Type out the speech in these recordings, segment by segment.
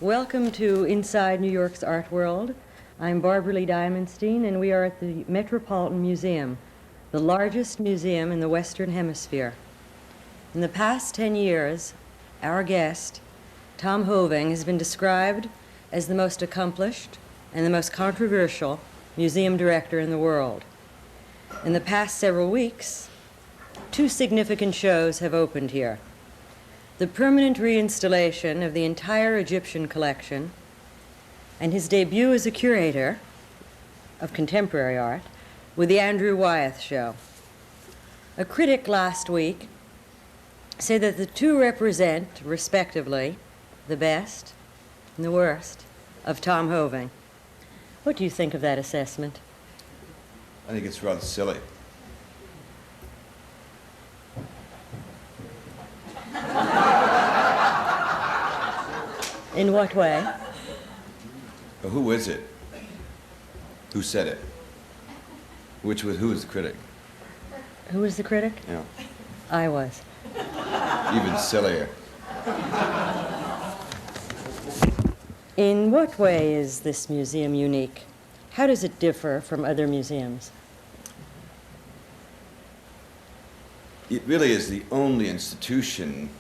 Welcome to Inside New York's Art World. I'm Barbara Lee Diamondstein, and we are at the Metropolitan Museum, the largest museum in the Western Hemisphere. In the past 10 years, our guest, Tom Hoving, has been described as the most accomplished and the most controversial museum director in the world. In the past several weeks, 2 significant shows have opened here. The permanent reinstallation of the entire Egyptian collection and his debut as a curator of contemporary art with the Andrew Wyeth Show. A critic last week said that the 2 represent, respectively, the best and the worst of Tom Hoving. What do you think of that assessment? I think it's rather silly. In what way? Well, who is it? Who said it? Who was the critic? Who was the critic? Yeah. I was. Even sillier. In what way is this museum unique? How does it differ from other museums? It really is the only institution,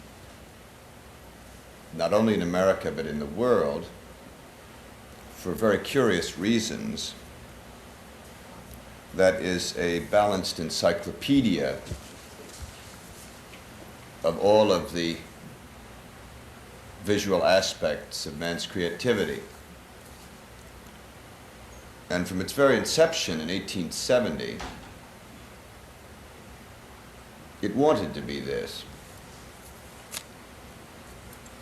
not only in America but in the world, for very curious reasons, that is a balanced encyclopedia of all of the visual aspects of man's creativity. And from its very inception in 1870, it wanted to be this.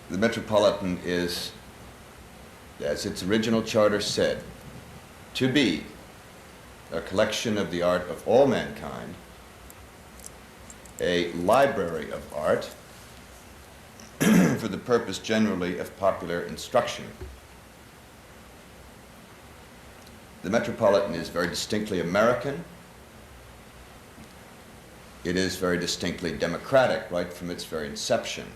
The Metropolitan is, as its original charter said, to be a collection of the art of all mankind, a library of art for the purpose generally of popular instruction. The Metropolitan is very distinctly American. It is very distinctly democratic right from its very inception.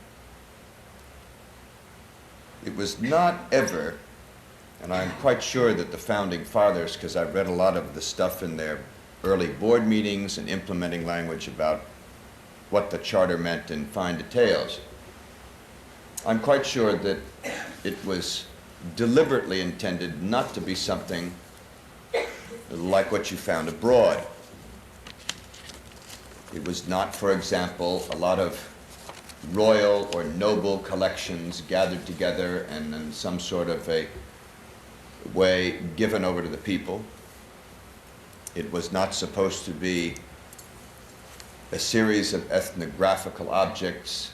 It was not ever, and I'm quite sure that the founding fathers, because I've read a lot of the stuff in their early board meetings and implementing language about what the charter meant in fine details, I'm quite sure that it was deliberately intended not to be something like what you found abroad. It was not, for example, a lot of royal or noble collections gathered together and in some sort of a way given over to the people. It was not supposed to be a series of ethnographical objects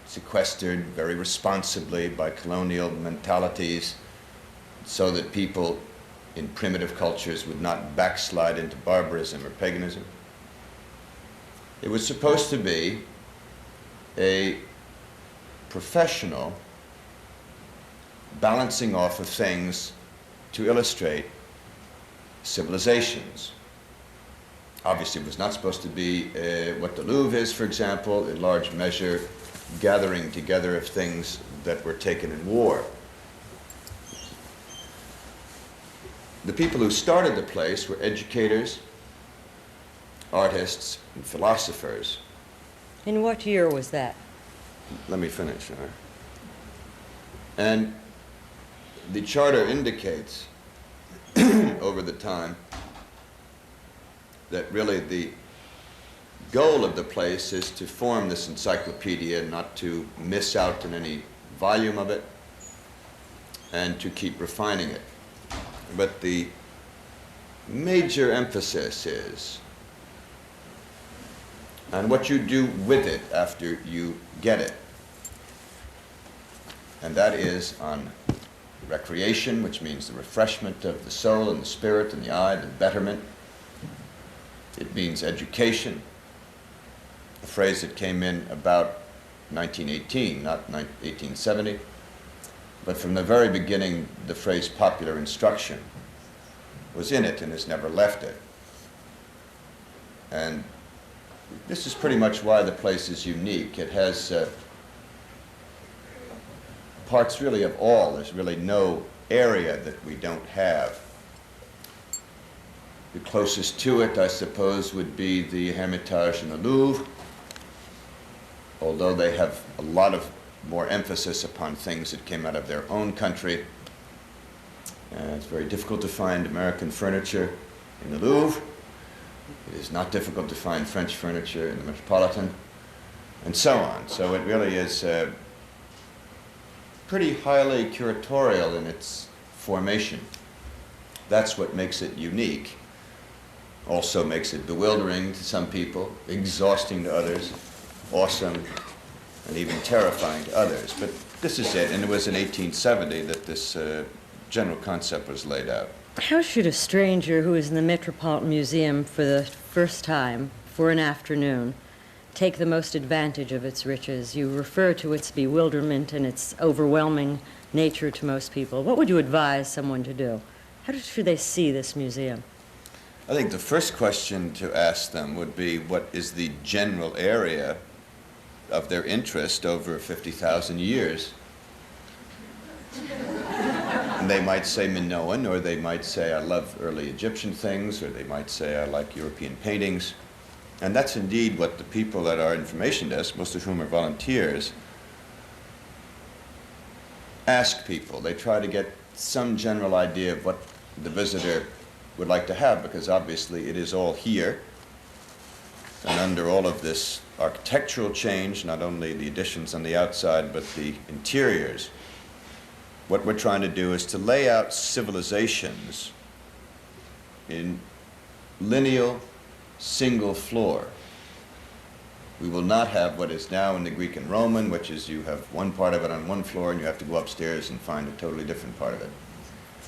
sequestered very responsibly by colonial mentalities so that people in primitive cultures would not backslide into barbarism or paganism. It was supposed to be a professional balancing off of things to illustrate civilizations. Obviously, it was not supposed to be what the Louvre is, for example, in large measure gathering together of things that were taken in war. The people who started the place were educators, artists, and philosophers. In what year was that? Let me finish, all right? And the charter indicates over the time that really the goal of the place is to form this encyclopedia, not to miss out on any volume of it, and to keep refining it. But the major emphasis is on what you do with it after you get it. And that is on recreation, which means the refreshment of the soul and the spirit and the eye, the betterment. It means education, a phrase that came in about 1918, not 1870. But from the very beginning, the phrase popular instruction was in it and has never left it. And this is pretty much why the place is unique. It has parts really of all. There's really no area that we don't have. The closest to it, I suppose, would be the Hermitage in the Louvre, although they have a lot of more emphasis upon things that came out of their own country. It's very difficult to find American furniture in the Louvre. It is not difficult to find French furniture in the Metropolitan, and so on. So it really is pretty highly curatorial in its formation. That's what makes it unique. Also makes it bewildering to some people, exhausting to others, awesome, and even terrifying to others. But this is it, and it was in 1870 that this general concept was laid out. How should a stranger who is in the Metropolitan Museum for the first time for an afternoon take the most advantage of its riches? You refer to its bewilderment and its overwhelming nature to most people. What would you advise someone to do? How should they see this museum? I think the first question to ask them would be, what is the general area of their interest over 50,000 years? And they might say Minoan, or they might say, I love early Egyptian things, or they might say, I like European paintings. And that's indeed what the people at our information desk, most of whom are volunteers, ask people. They try to get some general idea of what the visitor would like to have, because obviously it is all here. And under all of this architectural change, not only the additions on the outside, but the interiors, what we're trying to do is to lay out civilizations in lineal, single floor. We will not have what is now in the Greek and Roman, which is you have one part of it on one floor and you have to go upstairs and find a totally different part of it.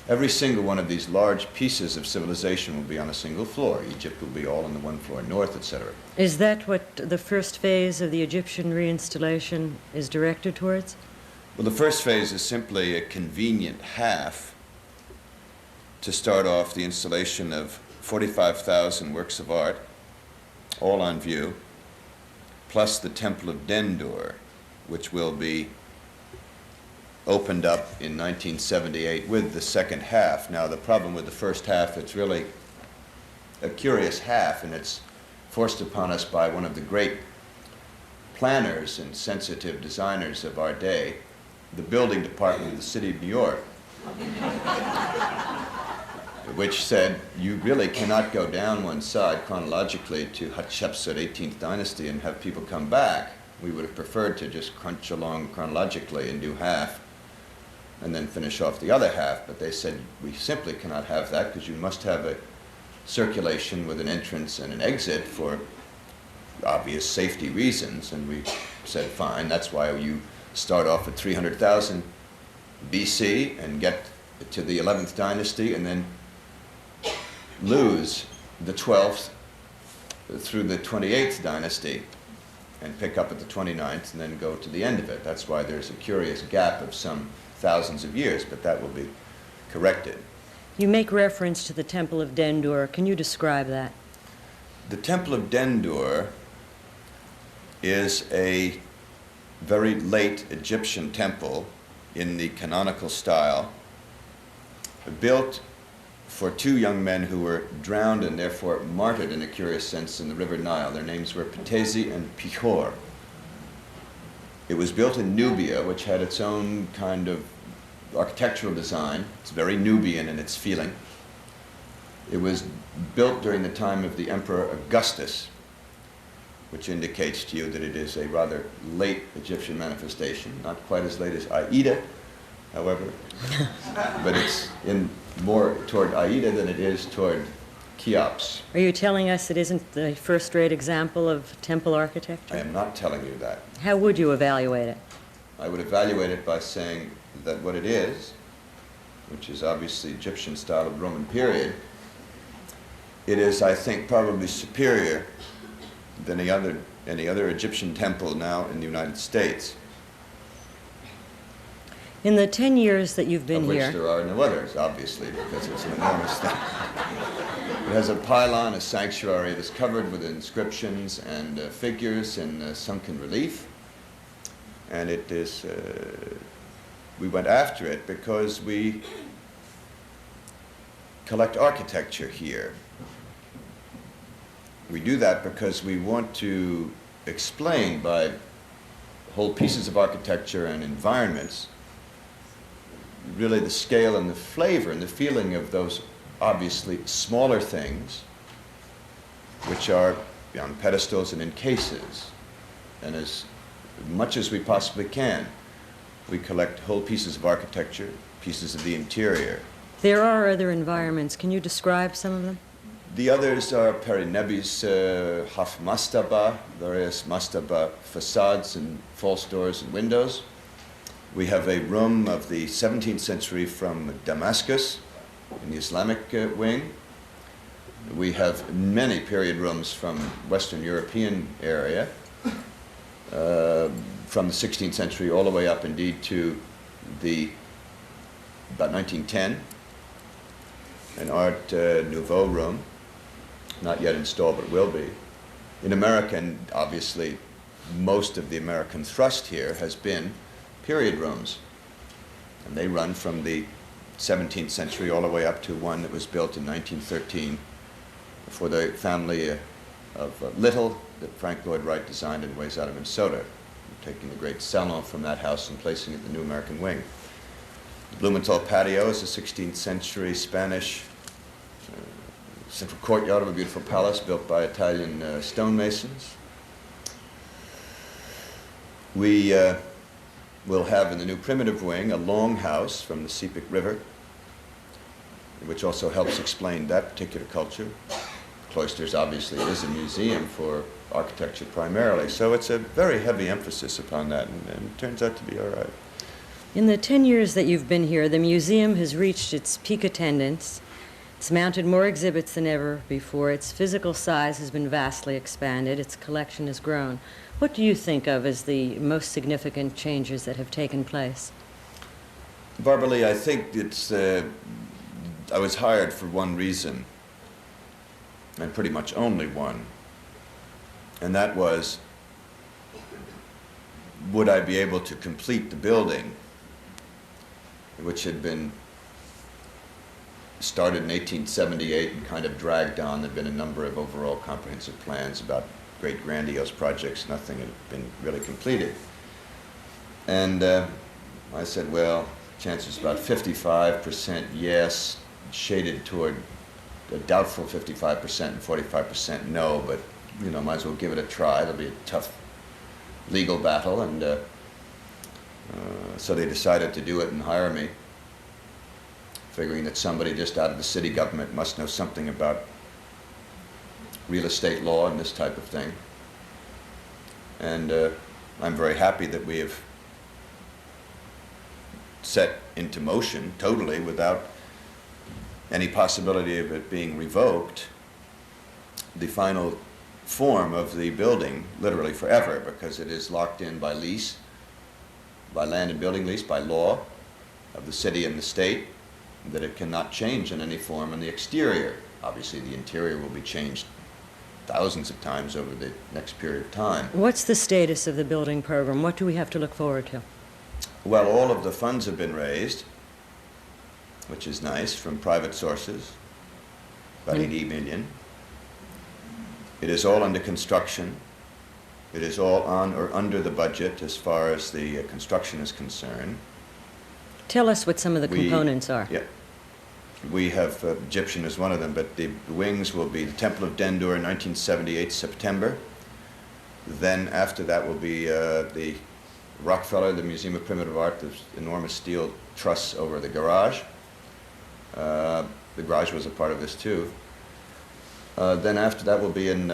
Every single one of these large pieces of civilization will be on a single floor. Egypt will be all on the one floor north, etc. Is that what the first phase of the Egyptian reinstallation is directed towards? Well, the first phase is simply a convenient half to start off the installation of 45,000 works of art, all on view, plus the Temple of Dendur, which will be opened up in 1978 with the second half. Now, the problem with the first half, it's really a curious half, and it's forced upon us by one of the great planners and sensitive designers of our day, the building department of the city of New York, which said, you really cannot go down one side chronologically to Hatshepsut 18th dynasty and have people come back. We would have preferred to just crunch along chronologically and do half and then finish off the other half, but they said, we simply cannot have that because you must have a circulation with an entrance and an exit for obvious safety reasons. And we said, fine, that's why you start off at 300,000 BC and get to the 11th dynasty and then lose the 12th through the 28th dynasty and pick up at the 29th and then go to the end of it. That's why there's a curious gap of some thousands of years, but that will be corrected. You make reference to the Temple of Dendur. Can you describe that? The Temple of Dendur is a very late Egyptian temple in the canonical style, built for two young men who were drowned and therefore martyred in a curious sense in the River Nile. Their names were Ptesi and Pihor. It was built in Nubia, which had its own kind of architectural design. It's very Nubian in its feeling. It was built during the time of the Emperor Augustus, which indicates to you that it is a rather late Egyptian manifestation, not quite as late as Aida, however, but it's in more toward Aida than it is toward Cheops. Are you telling us it isn't the first-rate example of temple architecture? I am not telling you that. How would you evaluate it? I would evaluate it by saying that what it is, which is obviously Egyptian style of Roman period, it is, I think, probably superior than any other Egyptian temple now in the United States. In the 10 years that you've been of which here, there are no others, obviously, because it's an enormous thing. It has a pylon, a sanctuary that's covered with inscriptions and figures in sunken relief, and it is we went after it because we collect architecture here. We do that because we want to explain by whole pieces of architecture and environments really the scale and the flavor and the feeling of those obviously smaller things which are on pedestals and in cases. And as much as we possibly can, we collect whole pieces of architecture, pieces of the interior. There are other environments. Can you describe some of them? The others are Perinebi's Haf Mastaba, various Mastaba facades and false doors and windows. We have a room of the 17th century from Damascus in the Islamic wing. We have many period rooms from Western European area, from the 16th century all the way up indeed to about 1910. An Art Nouveau room, not yet installed but will be. In America, and obviously most of the American thrust here has been period rooms. And they run from the 17th century all the way up to one that was built in 1913 for the family of Little that Frank Lloyd Wright designed in ways out of Minnesota, taking the great salon from that house and placing it in the new American wing. The Blumenthal patio is a 16th century Spanish central courtyard of a beautiful palace built by Italian stonemasons. We will have in the new primitive wing a longhouse from the Sepik River, which also helps explain that particular culture. Cloisters obviously is a museum for architecture primarily, so it's a very heavy emphasis upon that, and it turns out to be all right. In the 10 years that you've been here, the museum has reached its peak attendance. It's mounted more exhibits than ever before. Its physical size has been vastly expanded. Its collection has grown. What do you think of as the most significant changes that have taken place? Barbara Lee, I think it's, I was hired for one reason, and pretty much only one, and that was, would I be able to complete the building, which had been started in 1878 and kind of dragged on. There had been a number of overall comprehensive plans about great grandiose projects. Nothing had been really completed. And I said, well, chances about 55% yes, shaded toward a doubtful 55% and 45% no, but you know, might as well give it a try. It'll be a tough legal battle, and so they decided to do it and hire me, figuring that somebody just out of the city government must know something about real estate law and this type of thing. And I'm very happy that we have set into motion totally without any possibility of it being revoked the final form of the building literally forever, because it is locked in by lease, by land and building lease, by law of the city and the state, that it cannot change in any form in the exterior. Obviously the interior will be changed thousands of times over the next period of time. What's the status of the building program? What do we have to look forward to? Well, all of the funds have been raised, which is nice, from private sources, about 80 million. It is all under construction. It is all on or under the budget as far as the construction is concerned. Tell us what some of the components are. Yeah. We have, Egyptian is one of them, but the wings will be the Temple of Dendur in 1978, September. Then after that will be the Rockefeller, the Museum of Primitive Art, the enormous steel truss over the garage. The garage was a part of this too. Then after that will be in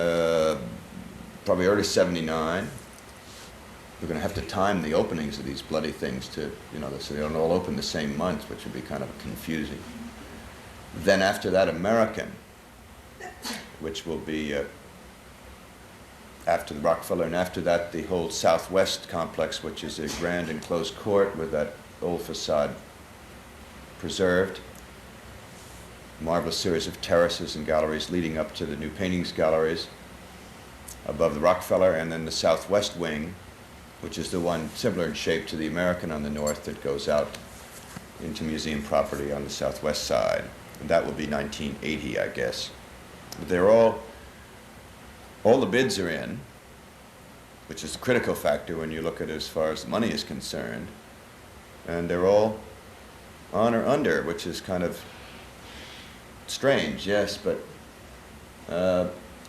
probably early '79. We're going to have to time the openings of these bloody things to, you know, so they don't all open the same month, which would be kind of confusing. Then after that, American, which will be after the Rockefeller, and after that the whole Southwest complex, which is a grand enclosed court with that old facade preserved. Marvelous series of terraces and galleries leading up to the new paintings galleries above the Rockefeller, and then the Southwest wing which is the one similar in shape to the American on the north that goes out into museum property on the southwest side. And that will be 1980, I guess. But they're all the bids are in, which is a critical factor when you look at it as far as the money is concerned. And they're all on or under, which is kind of strange, yes, but...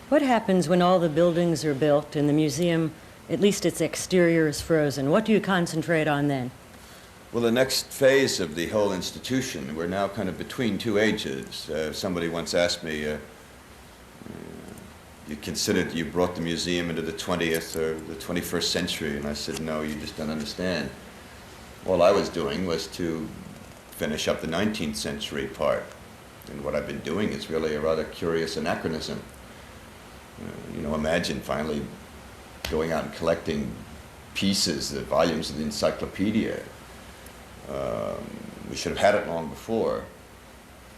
What happens when all the buildings are built and the museum, at least its exterior, is frozen? What do you concentrate on then? Well, the next phase of the whole institution, we're now kind of between two ages. Somebody once asked me, you considered you brought the museum into the 20th or the 21st century, and I said, no, you just don't understand. All I was doing was to finish up the 19th century part, and what I've been doing is really a rather curious anachronism. You know, imagine finally going out and collecting pieces, the volumes of the encyclopedia. We should have had it long before,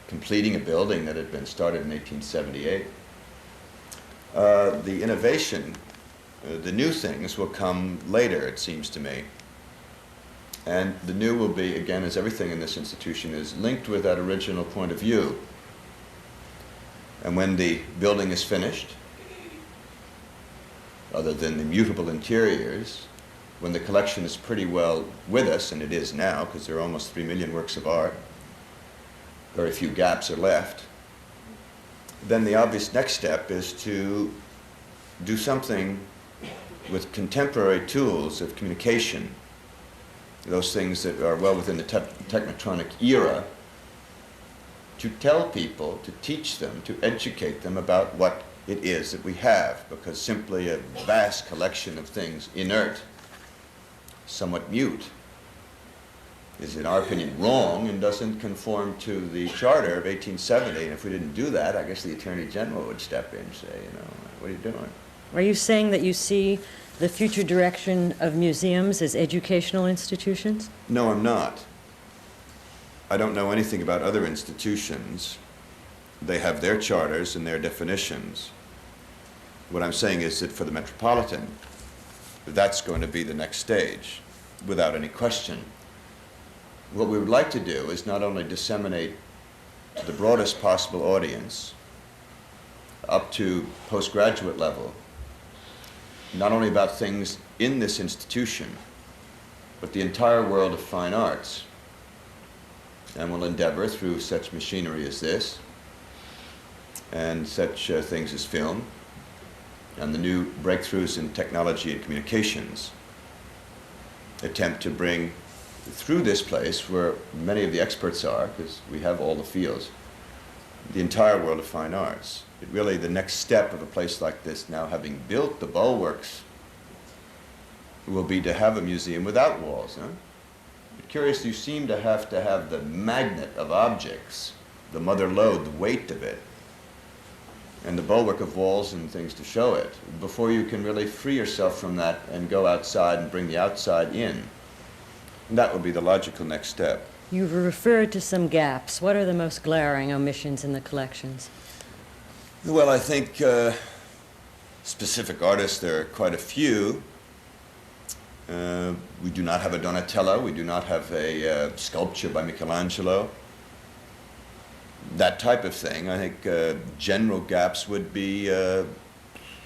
completing a building that had been started in 1878. The innovation, the new things will come later, it seems to me. And the new will be, again, as everything in this institution is, linked with that original point of view. And when the building is finished, other than the mutable interiors, when the collection is pretty well with us, and it is now, because there are almost 3 million works of art, very few gaps are left, then the obvious next step is to do something with contemporary tools of communication, those things that are well within the technotronic era, to tell people, to teach them, to educate them about what it is that we have, because simply a vast collection of things, inert, somewhat mute, is in our opinion wrong and doesn't conform to the charter of 1870. And if we didn't do that, I guess the Attorney General would step in and say, you know, what are you doing? Are you saying that you see the future direction of museums as educational institutions? No, I'm not. I don't know anything about other institutions. They have their charters and their definitions. What I'm saying is that for the Metropolitan, that's going to be the next stage, without any question. What we would like to do is not only disseminate to the broadest possible audience, up to postgraduate level, not only about things in this institution, but the entire world of fine arts. And we'll endeavor through such machinery as this, and such things as film, and the new breakthroughs in technology and communications, attempt to bring through this place where many of the experts are, because we have all the fields, the entire world of fine arts. It really, the next step of a place like this, now having built the bulwarks, will be to have a museum without walls. Huh? But curious, you seem to have the magnet of objects, the mother lode, the weight of it, and the bulwark of walls and things to show it, before you can really free yourself from that and go outside and bring the outside in. And that would be the logical next step. You've referred to some gaps. What are the most glaring omissions in the collections? Well, I think specific artists, there are quite a few. We do not have a Donatello. We do not have a sculpture by Michelangelo. That type of thing. I think general gaps would be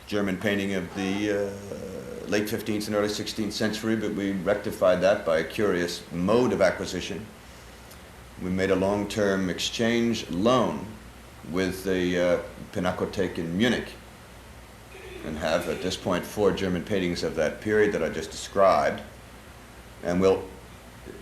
German painting of the late 15th and early 16th century, but we rectified that by a curious mode of acquisition. We made a long-term exchange loan with the Pinakothek in Munich, and have at this point 4 German paintings of that period that I just described, and we'll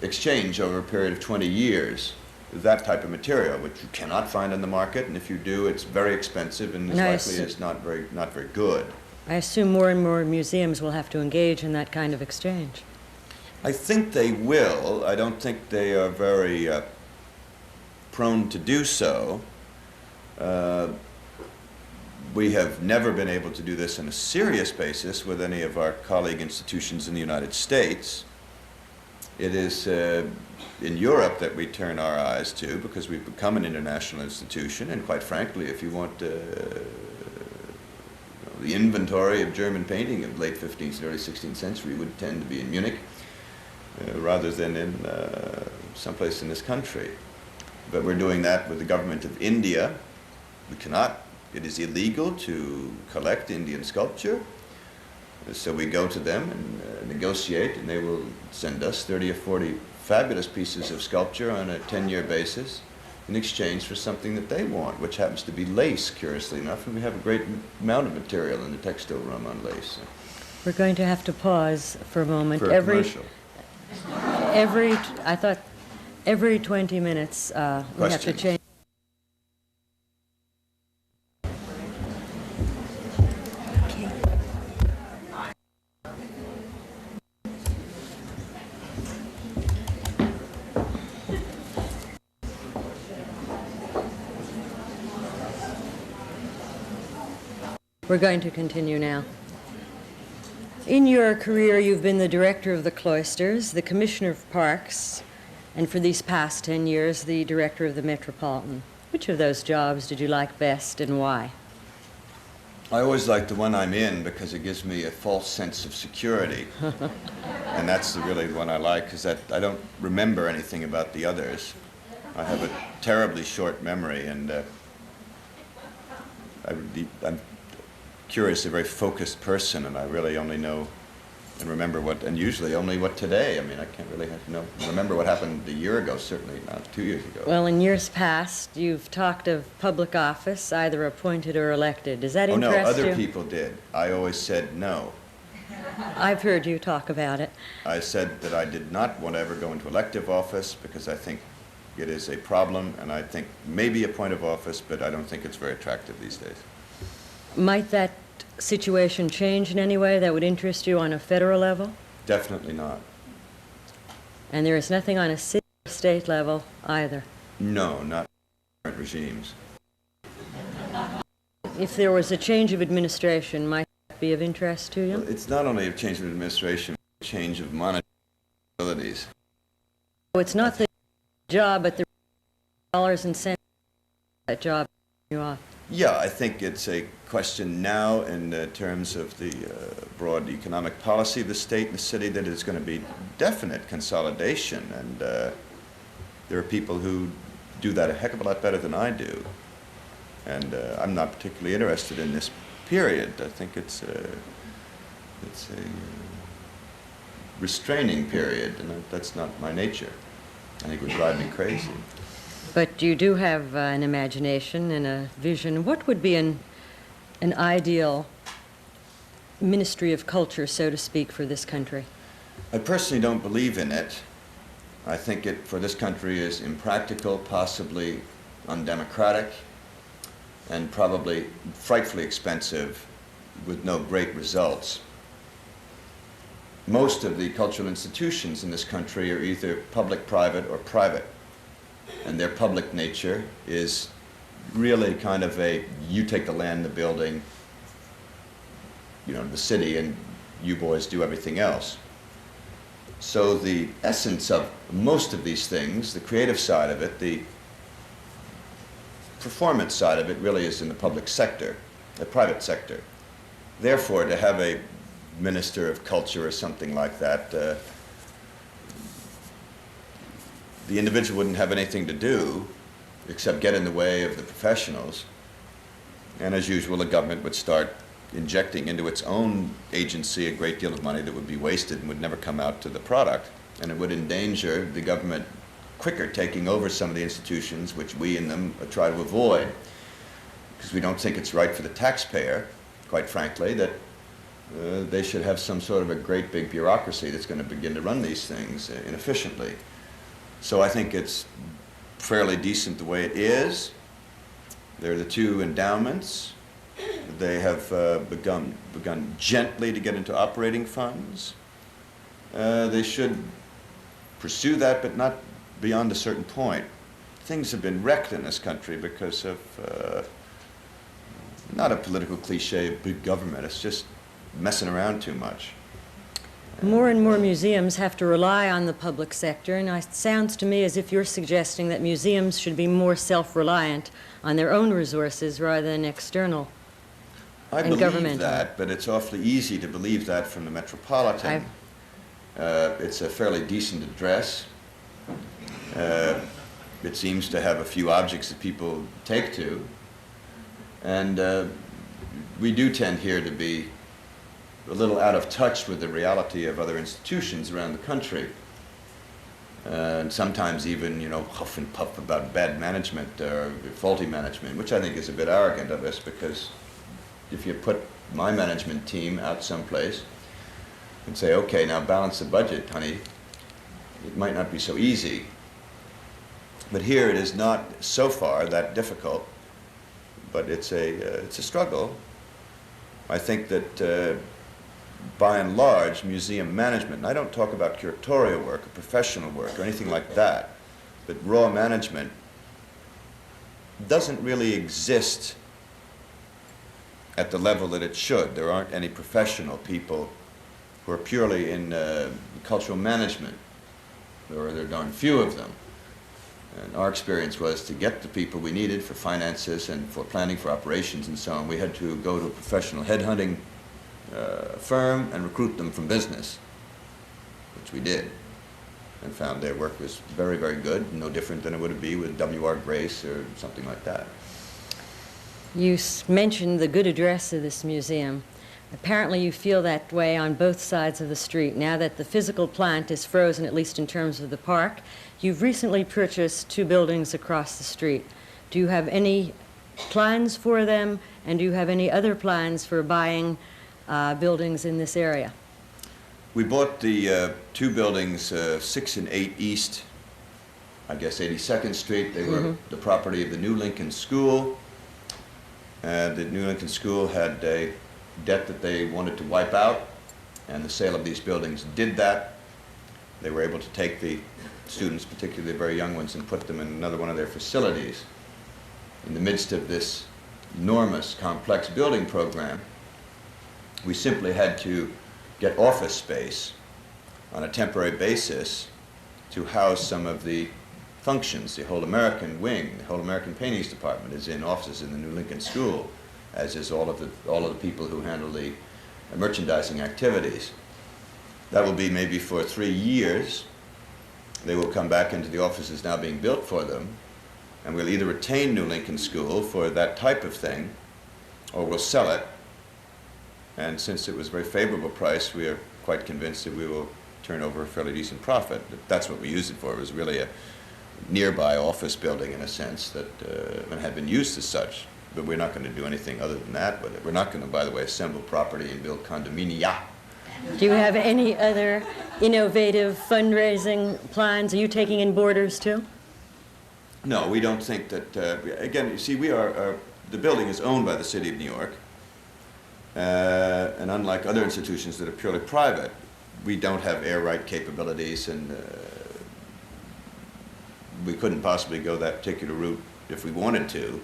exchange over a period of 20 years that type of material, which you cannot find on the market, and if you do, it's very expensive and as likely is not very good. I assume more and more museums will have to engage in that kind of exchange. I think they will. I don't think they are very prone to do so. We have never been able to do this on a serious basis with any of our colleague institutions in the United States. It is in Europe that we turn our eyes to, because we've become an international institution, and quite frankly, if you want the the inventory of German painting of late 15th and early 16th century would tend to be in Munich rather than in someplace in this country. But we're doing that with the government of India. We cannot, it is illegal to collect Indian sculpture. So we go to them and negotiate, and they will send us 30 or 40 fabulous pieces of sculpture on a 10-year basis in exchange for something that they want, which happens to be lace, curiously enough, and we have a great amount of material in the textile room on lace. We're going to have to pause for a moment. For a commercial. I thought every 20 minutes we have to Questions. change. We're going to continue now. In your career, you've been the director of the cloisters, the commissioner of parks, and for these past 10 years, the director of the Metropolitan. Which of those jobs did you like best and why? I always like the one I'm in because it gives me a false sense of security. And that's really the one I like, because I don't remember anything about the others. I have a terribly short memory, and I'm curious, a very focused person, and I really only know and remember and usually only what today. I mean, I can't really remember what happened a year ago, certainly not 2 years ago. Well, in years past, you've talked of public office, either appointed or elected. Does that interest you? Oh, no, other people did. I always said no. I've heard you talk about it. I said that I did not want to ever go into elective office because I think it is a problem, and I think maybe a point of office, but I don't think it's very attractive these days. Might that situation change in any way that would interest you on a federal level? Definitely not. And there is nothing on a city or state level either? No, not current regimes. If there was a change of administration, might that be of interest to you? Well, it's not only a change of administration, a change of monetary abilities. So it's not the job, but the dollars and cents that job you off. Yeah, I think it's a question now in terms of the broad economic policy of the state and the city that is going to be definite consolidation, and there are people who do that a heck of a lot better than I do, and I'm not particularly interested in this period. I think it's a restraining period, and that's not my nature. I think it would drive me crazy. But you do have an imagination and a vision. What would be an ideal ministry of culture, so to speak, for this country? I personally don't believe in it. I think it, for this country, is impractical, possibly undemocratic, and probably frightfully expensive with no great results. Most of the cultural institutions in this country are either public, private, or private. And their public nature is really kind of you take the land, the building, the city, and you boys do everything else. So the essence of most of these things, the creative side of it, the performance side of it, really is in the public sector, the private sector. Therefore, to have a minister of culture or something like that, the individual wouldn't have anything to do except get in the way of the professionals. And as usual, the government would start injecting into its own agency a great deal of money that would be wasted and would never come out to the product. And it would endanger the government quicker taking over some of the institutions which we in them try to avoid. Because we don't think it's right for the taxpayer, quite frankly, that they should have some sort of a great big bureaucracy that's going to begin to run these things inefficiently. So I think it's fairly decent the way it is. There are the two endowments. They have begun gently to get into operating funds. They should pursue that, but not beyond a certain point. Things have been wrecked in this country because of, not a political cliche of big government, it's just messing around too much. More and more museums have to rely on the public sector, and it sounds to me as if you're suggesting that museums should be more self-reliant on their own resources rather than external. I and believe governmental. that, but it's awfully easy to believe that from the Metropolitan. It's a fairly decent address. It seems to have a few objects that people take to. And we do tend here to be a little out of touch with the reality of other institutions around the country. And sometimes even, you know, huff and puff about bad management or faulty management, which I think is a bit arrogant of us, because if you put my management team out someplace and say, okay, now balance the budget, honey, it might not be so easy. But here it is not so far that difficult, but it's a struggle. I think that by and large, museum management, and I don't talk about curatorial work or professional work or anything like that, but raw management doesn't really exist at the level that it should. There aren't any professional people who are purely in cultural management, or there are darn few of them. And our experience was to get the people we needed for finances and for planning for operations and so on, we had to go to a professional headhunting firm and recruit them from business, which we did, and found their work was very, very good, no different than it would be with W.R. Grace or something like that. You mentioned the good address of this museum. Apparently you feel that way on both sides of the street. Now that the physical plant is frozen, at least in terms of the park, you've recently purchased 2 buildings across the street. Do you have any plans for them, and do you have any other plans for buying buildings in this area? We bought the 2 buildings, 6 and 8 East, I guess 82nd Street. They were the property of the New Lincoln School. The New Lincoln School had a debt that they wanted to wipe out, and the sale of these buildings did that. They were able to take the students, particularly the very young ones, and put them in another one of their facilities. In the midst of this enormous, complex building program, we simply had to get office space on a temporary basis to house some of the functions. The whole American wing, the whole American Paintings Department is in offices in the New Lincoln School, as is all of the people who handle the merchandising activities. That will be maybe for 3 years. They will come back into the offices now being built for them, and we'll either retain New Lincoln School for that type of thing, or we'll sell it. And since it was a very favorable price, we are quite convinced that we will turn over a fairly decent profit. That's what we used it for. It was really a nearby office building in a sense that had been used as such. But we're not going to do anything other than that with it. We're not going to, by the way, assemble property and build condominia. Do you have any other innovative fundraising plans? Are you taking in boarders too? No, we don't think that, again, you see, we are, the building is owned by the City of New York. And unlike other institutions that are purely private, we don't have air right capabilities, and we couldn't possibly go that particular route if we wanted to.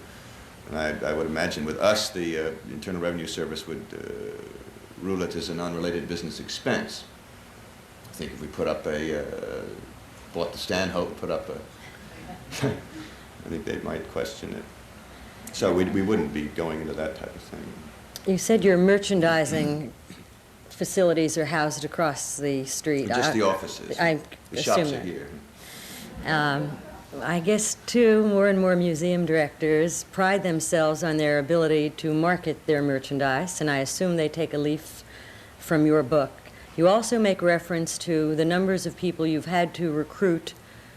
And I would imagine with us, the Internal Revenue Service would rule it as an unrelated business expense. I think if we put up bought the Stanhope, put up I think they might question it. So we wouldn't be going into that type of thing. You said your merchandising facilities are housed across the street. Just the offices. The shops are here. I guess, too, more and more museum directors pride themselves on their ability to market their merchandise, and I assume they take a leaf from your book. You also make reference to the numbers of people you've had to recruit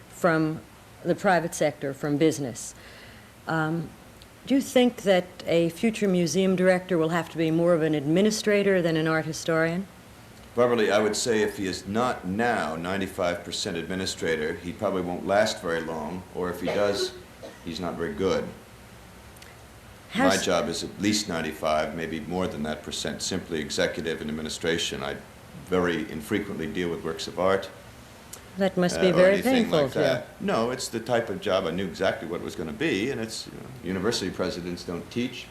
from the private sector, from business. Do you think that a future museum director will have to be more of an administrator than an art historian? Probably, I would say if he is not now 95% administrator, he probably won't last very long, or if he does, he's not very good. My job is at least 95, maybe more than that percent, simply executive and administration. I very infrequently deal with works of art. That must be very painful to you. No, it's the type of job I knew exactly what it was going to be, and it's, university presidents don't teach.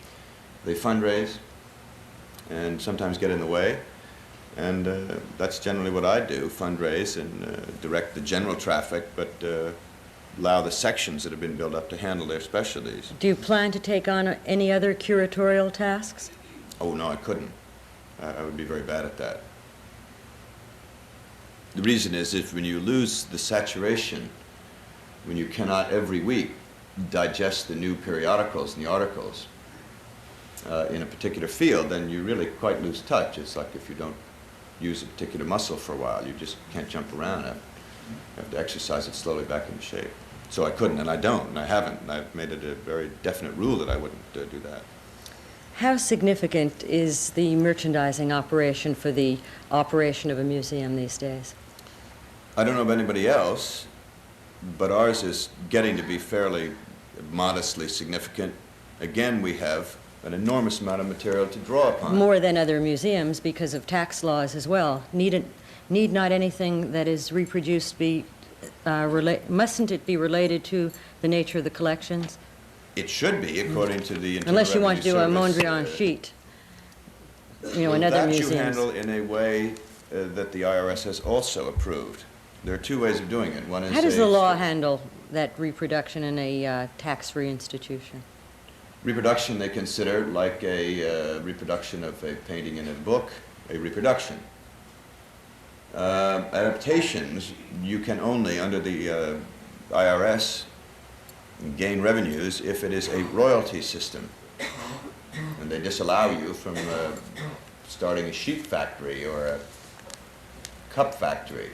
They fundraise and sometimes get in the way. And that's generally what I do, fundraise and direct the general traffic, but allow the sections that have been built up to handle their specialties. Do you plan to take on any other curatorial tasks? Oh, no, I couldn't. I would be very bad at that. The reason is if when you lose the saturation, when you cannot every week digest the new periodicals and the articles in a particular field, then you really quite lose touch. It's like if you don't use a particular muscle for a while, you just can't jump around. You have to exercise it slowly back into shape. So I couldn't, and I don't, and I haven't, and I've made it a very definite rule that I wouldn't do that. How significant is the merchandising operation for the operation of a museum these days? I don't know about anybody else, but ours is getting to be fairly modestly significant. Again, we have an enormous amount of material to draw upon. More than other museums because of tax laws as well. Need not anything that is reproduced be, mustn't it be related to the nature of the collections? It should be, according to the Internal Unless you want to do a Revenue Service, Mondrian sheet, in well, other that museums. you handle in a way that the IRS has also approved. There are two ways of doing it. One is How does the law handle that reproduction in a tax-free institution? reproduction they consider like a reproduction of a painting in a book, a reproduction. Adaptations, you can only, under the IRS, gain revenues if it is a royalty system. And they disallow you from starting a sheep factory or a cup factory.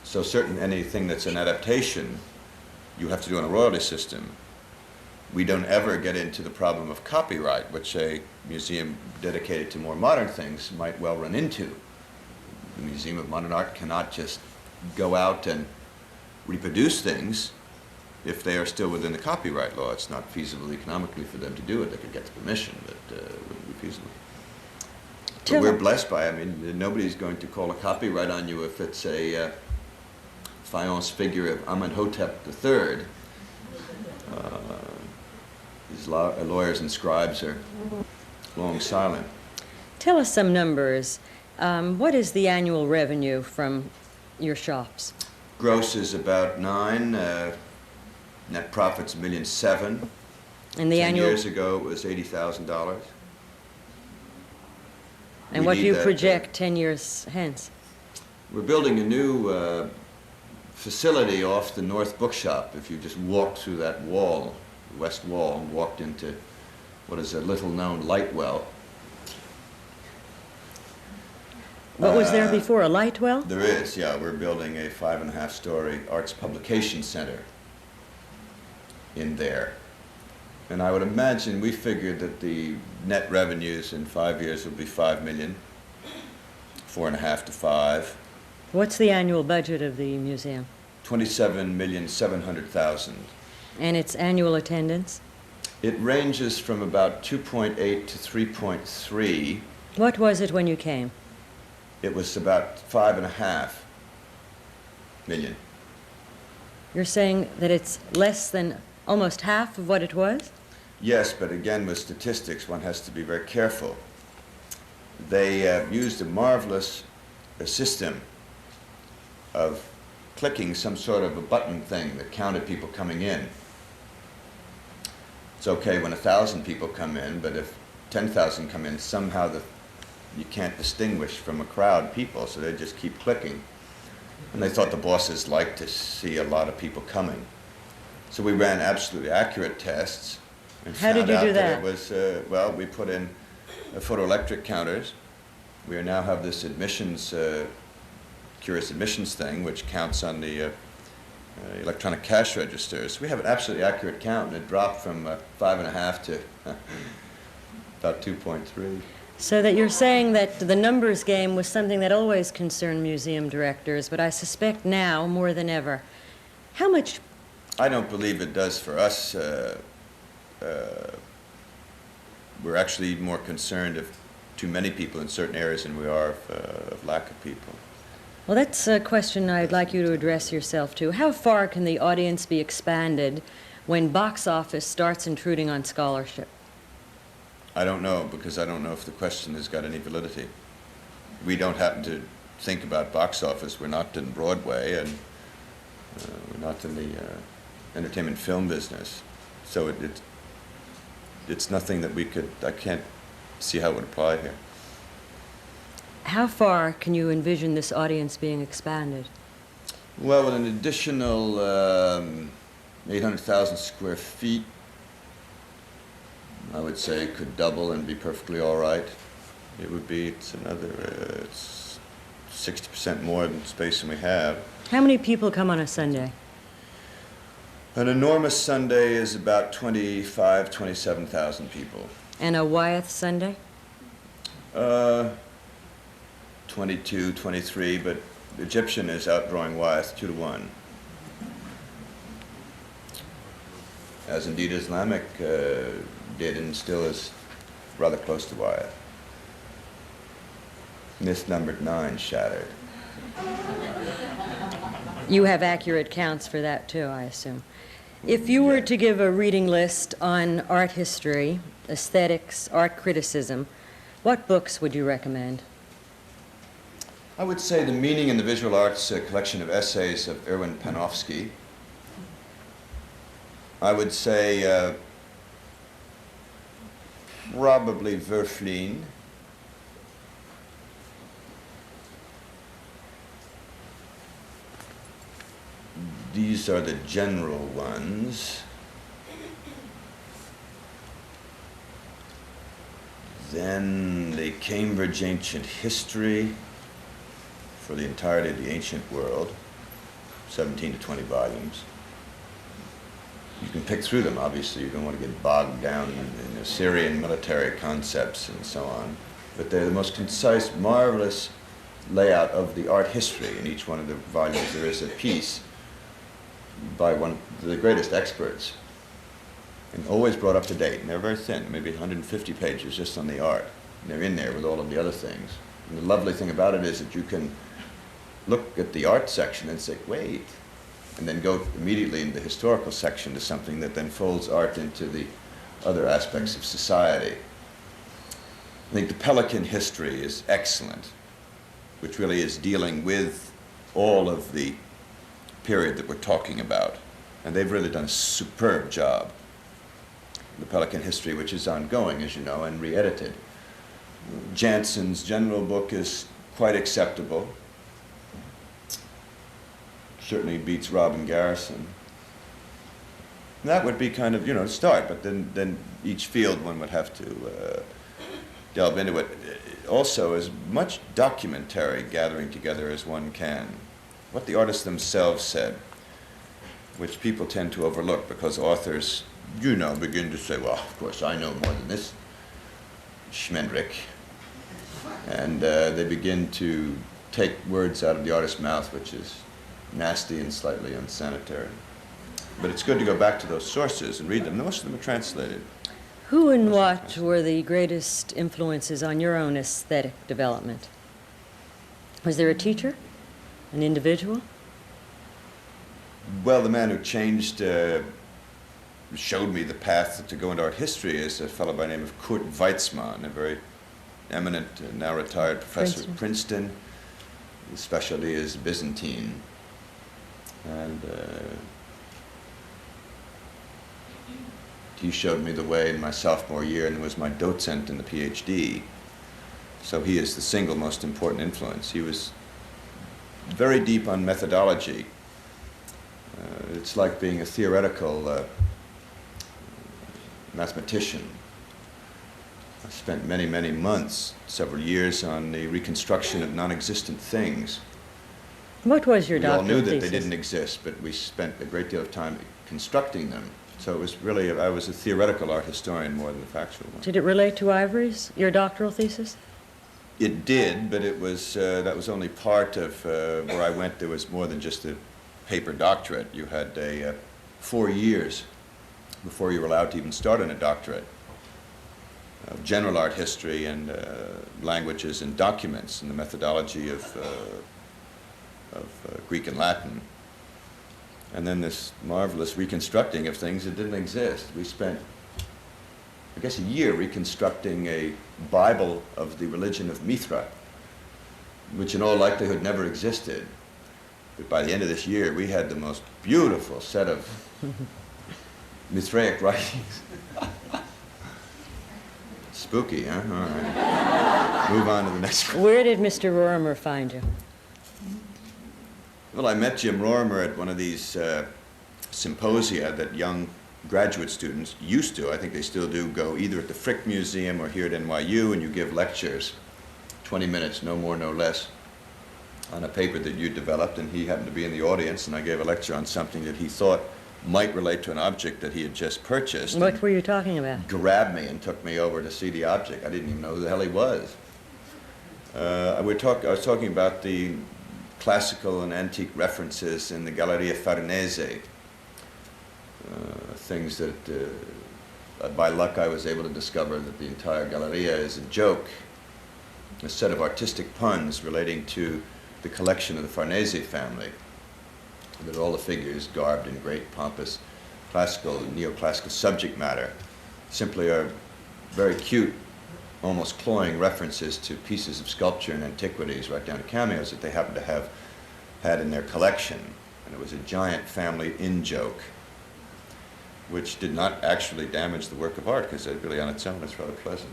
So anything that's an adaptation, you have to do on a royalty system. We don't ever get into the problem of copyright, which a museum dedicated to more modern things might well run into. The Museum of Modern Art cannot just go out and reproduce things if they are still within the copyright law. It's not feasible economically for them to do it. They could get the permission, but it wouldn't be feasible. But we're blessed by it. I mean, nobody's going to call a copyright on you if it's a faience figure of Amenhotep III. These lawyers and scribes are long silent. Tell us some numbers. What is the annual revenue from your shops? Gross is about 9. Net profit's $1.7 million. And the 10 annual years ago, it was $80,000. And We what do need you that, project 10 years hence? We're building a new facility off the North Bookshop. If you just walked through that wall, the west wall, and walked into what is a little-known light well. What was there before, a light well? There is, yeah. We're building a 5.5-story arts publication center in there. And I would imagine we figured that the net revenues in 5 years will be $5 million, 4.5 to 5. What's the annual budget of the museum? $27,700,000. And its annual attendance? It ranges from about 2.8 to 3.3. What was it when you came? It was about 5.5 million. You're saying that it's less than almost half of what it was? Yes, but again, with statistics, one has to be very careful. They used a marvelous system of clicking some sort of a button thing that counted people coming in. It's okay when 1,000 people come in, but if 10,000 come in, somehow you can't distinguish from a crowd people, so they just keep clicking. And they thought the bosses liked to see a lot of people coming. So we ran absolutely accurate tests and How did found you out do that that? it was, well, we put in photoelectric counters. We now have this admissions, curious admissions thing, which counts on the electronic cash registers. We have an absolutely accurate count, and it dropped from 5.5 to about 2.3. So that you're saying that the numbers game was something that always concerned museum directors, but I suspect now more than ever. How much? I don't believe it does for us. We're actually more concerned of too many people in certain areas than we are of lack of people. Well, that's a question I'd like you to address yourself to. How far can the audience be expanded when box office starts intruding on scholarship? I don't know, because I don't know if the question has got any validity. We don't happen to think about box office. We're not in Broadway, and we're not in the entertainment film business. So it's nothing that I can't see how it would apply here. How far can you envision this audience being expanded? Well, with an additional 800,000 square feet, I would say it could double and be perfectly all right. It would be, it's 60% more than space than we have. How many people come on a Sunday? An enormous Sunday is about 27,000 people. And a Wyeth Sunday? 22, 23, but Egyptian is outdrawing Wyeth 2-1. As indeed Islamic did and still is rather close to Wyeth. Myth numbered 9 shattered. You have accurate counts for that too, I assume. If you were to give a reading list on art history, aesthetics, art criticism, what books would you recommend? I would say The Meaning in the Visual Arts, a collection of essays of Erwin Panofsky. I would say probably Verflin. These are the general ones. Then the Cambridge Ancient History for the entirety of the ancient world, 17 to 20 volumes. You can pick through them, obviously. You don't want to get bogged down in Assyrian military concepts and so on. But they're the most concise, marvelous layout of the art history. In each one of the volumes there is a piece by one of the greatest experts, and always brought up to date. And they're very thin, maybe 150 pages just on the art. And they're in there with all of the other things. And the lovely thing about it is that you can look at the art section and say, wait, and then go immediately in the historical section to something that then folds art into the other aspects of society. I think the Pelican history is excellent, which really is dealing with all of the period that we're talking about. And they've really done a superb job. The Pelican history, which is ongoing, as you know, and re-edited. Jansen's general book is quite acceptable. Certainly beats Robin Garrison. And that would be kind of, a start, but then each field one would have to delve into it. Also, as much documentary gathering together as one can. What the artists themselves said, which people tend to overlook because authors, begin to say, well, of course, I know more than this Schmendrick. And they begin to take words out of the artist's mouth, which is nasty and slightly unsanitary. But it's good to go back to those sources and read them. Most of them are translated. Who and what were the greatest influences on your own aesthetic development? Was there a teacher? An individual? Well, the man who showed me the path to go into art history is a fellow by the name of Kurt Weitzman, a very eminent, now retired professor at Princeton. His specialty is Byzantine. And he showed me the way in my sophomore year and was my docent in the PhD. So he is the single most important influence. He was very deep on methodology. It's like being a theoretical mathematician. I spent many, many months, several years, on the reconstruction of non-existent things. What was your doctoral thesis? We all knew that thesis? they didn't exist, but we spent a great deal of time constructing them. So it was really, I was a theoretical art historian more than a factual one. Did it relate to ivories, your doctoral thesis? It did, but it was that was only part of where I went. There was more than just a paper doctorate. You had 4 years before you were allowed to even start on a doctorate of general art history and languages and documents and the methodology of Greek and Latin. And then this marvelous reconstructing of things that didn't exist. We spent, I guess, a year reconstructing a Bible of the religion of Mithra, which in all likelihood never existed. But by the end of this year, we had the most beautiful set of Mithraic writings. Spooky, huh? All right. Move on to the next one. Where did Mr. Rorimer find you? Well, I met Jim Rorimer at one of these symposia that young graduate students used to, I think they still do, go either at the Frick Museum or here at NYU, and you give lectures, 20 minutes, no more, no less, on a paper that you developed, and he happened to be in the audience, and I gave a lecture on something that he thought might relate to an object that he had just purchased. What were you talking about? Grabbed me and took me over to see the object. I didn't even know who the hell he was. I was talking about the classical and antique references in the Galleria Farnese, things that by luck I was able to discover that the entire Galleria is a joke, a set of artistic puns relating to the collection of the Farnese family, that all the figures garbed in great pompous classical and neoclassical subject matter simply are very cute, almost cloying references to pieces of sculpture and antiquities, right down to cameos that they happen to have had in their collection. And it was a giant family in-joke, which did not actually damage the work of art, because it really on its own is rather pleasant.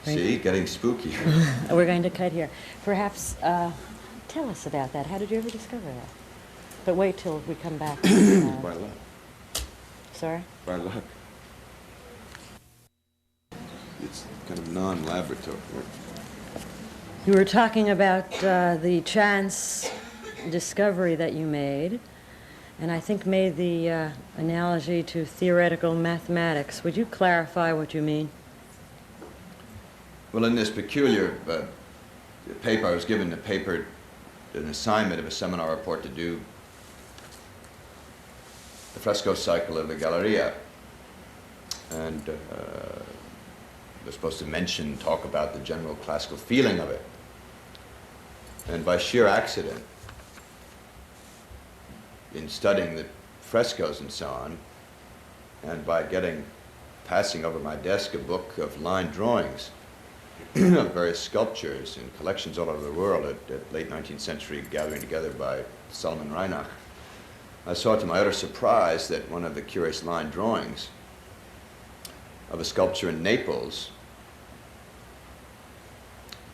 But, see, getting spooky. We're going to cut here. Perhaps tell us about that. How did you ever discover that? But wait till we come back. By luck. Sorry? By luck. It's kind of non-laboratory. You were talking about the chance discovery that you made, and I think made the analogy to theoretical mathematics. Would you clarify what you mean? Well, in this peculiar paper, I was given an assignment of a seminar report to do the fresco cycle of the Galleria. And was supposed to talk about the general classical feeling of it. And by sheer accident, in studying the frescoes and so on, and by passing over my desk a book of line drawings of various sculptures in collections all over the world at late 19th century gathering together by Solomon Reinach, I saw to my utter surprise that one of the curious line drawings of a sculpture in Naples,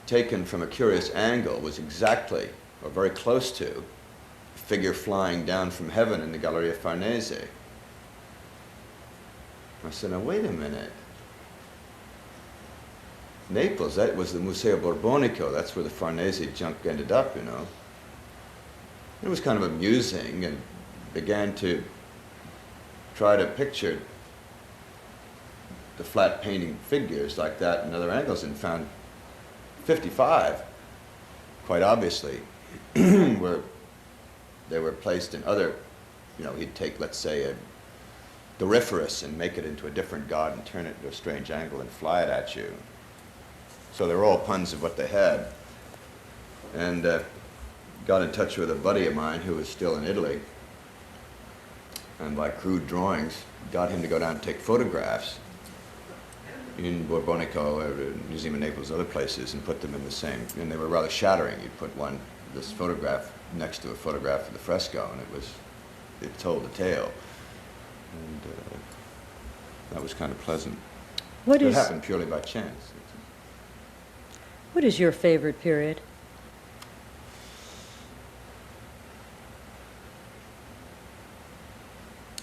taken from a curious angle, was exactly, or very close to, a figure flying down from heaven in the Galleria Farnese. I said, now wait a minute. Naples, that was the Museo Borbonico. That's where the Farnese junk ended up, you know. It was kind of amusing, and began to try to picture the flat painting figures like that in other angles, and found 55, quite obviously, where they were placed in other, he'd take, let's say, a Doryphorus and make it into a different god and turn it into a strange angle and fly it at you. So they were all puns of what they had. And got in touch with a buddy of mine who was still in Italy, and by crude drawings, got him to go down and take photographs in Borbonico, Museum of Naples, other places, and put them in the same, and they were rather shattering. You'd put this photograph next to a photograph of the fresco, and it told the tale. And that was kind of pleasant. It happened purely by chance. What is your favorite period?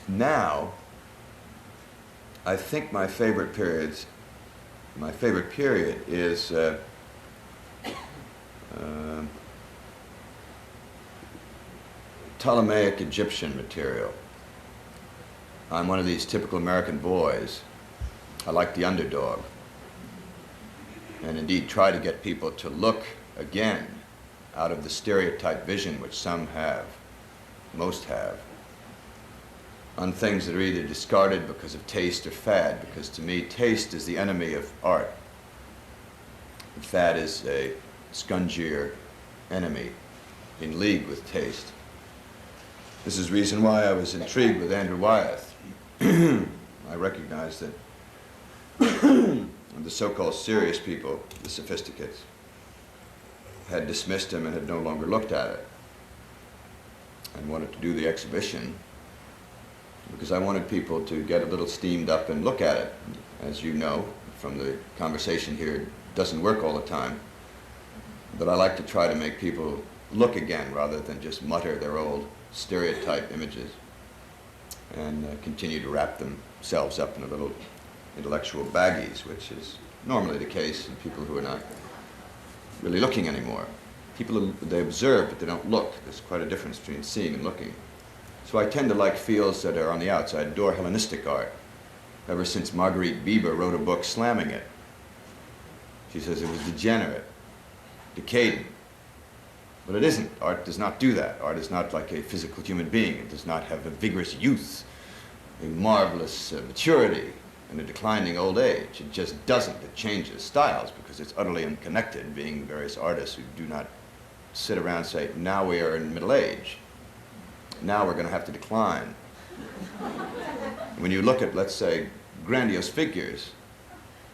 Now, I think my favorite period is Ptolemaic Egyptian material. I'm one of these typical American boys. I like the underdog, and indeed try to get people to look again out of the stereotype vision which some have, most have, on things that are either discarded because of taste or fad, because to me taste is the enemy of art. And fad is a scungier enemy in league with taste. This is the reason why I was intrigued with Andrew Wyeth. I recognized that the so-called serious people, the sophisticates, had dismissed him and had no longer looked at it, and wanted to do the exhibition because I wanted people to get a little steamed up and look at it. As you know from the conversation here, it doesn't work all the time. But I like to try to make people look again rather than just mutter their old stereotype images and continue to wrap themselves up in a little intellectual baggies, which is normally the case in people who are not really looking anymore. People, they observe, but they don't look. There's quite a difference between seeing and looking. So I tend to like fields that are on the outside. I adore Hellenistic art, ever since Marguerite Bieber wrote a book slamming it. She says it was degenerate, decadent. But it isn't. Art does not do that. Art is not like a physical human being. It does not have a vigorous youth, a marvelous maturity, and a declining old age. It just doesn't. It changes styles because it's utterly unconnected, being various artists who do not sit around and say, now we are in middle age. Now we're going to have to decline. When you look at, let's say, grandiose figures,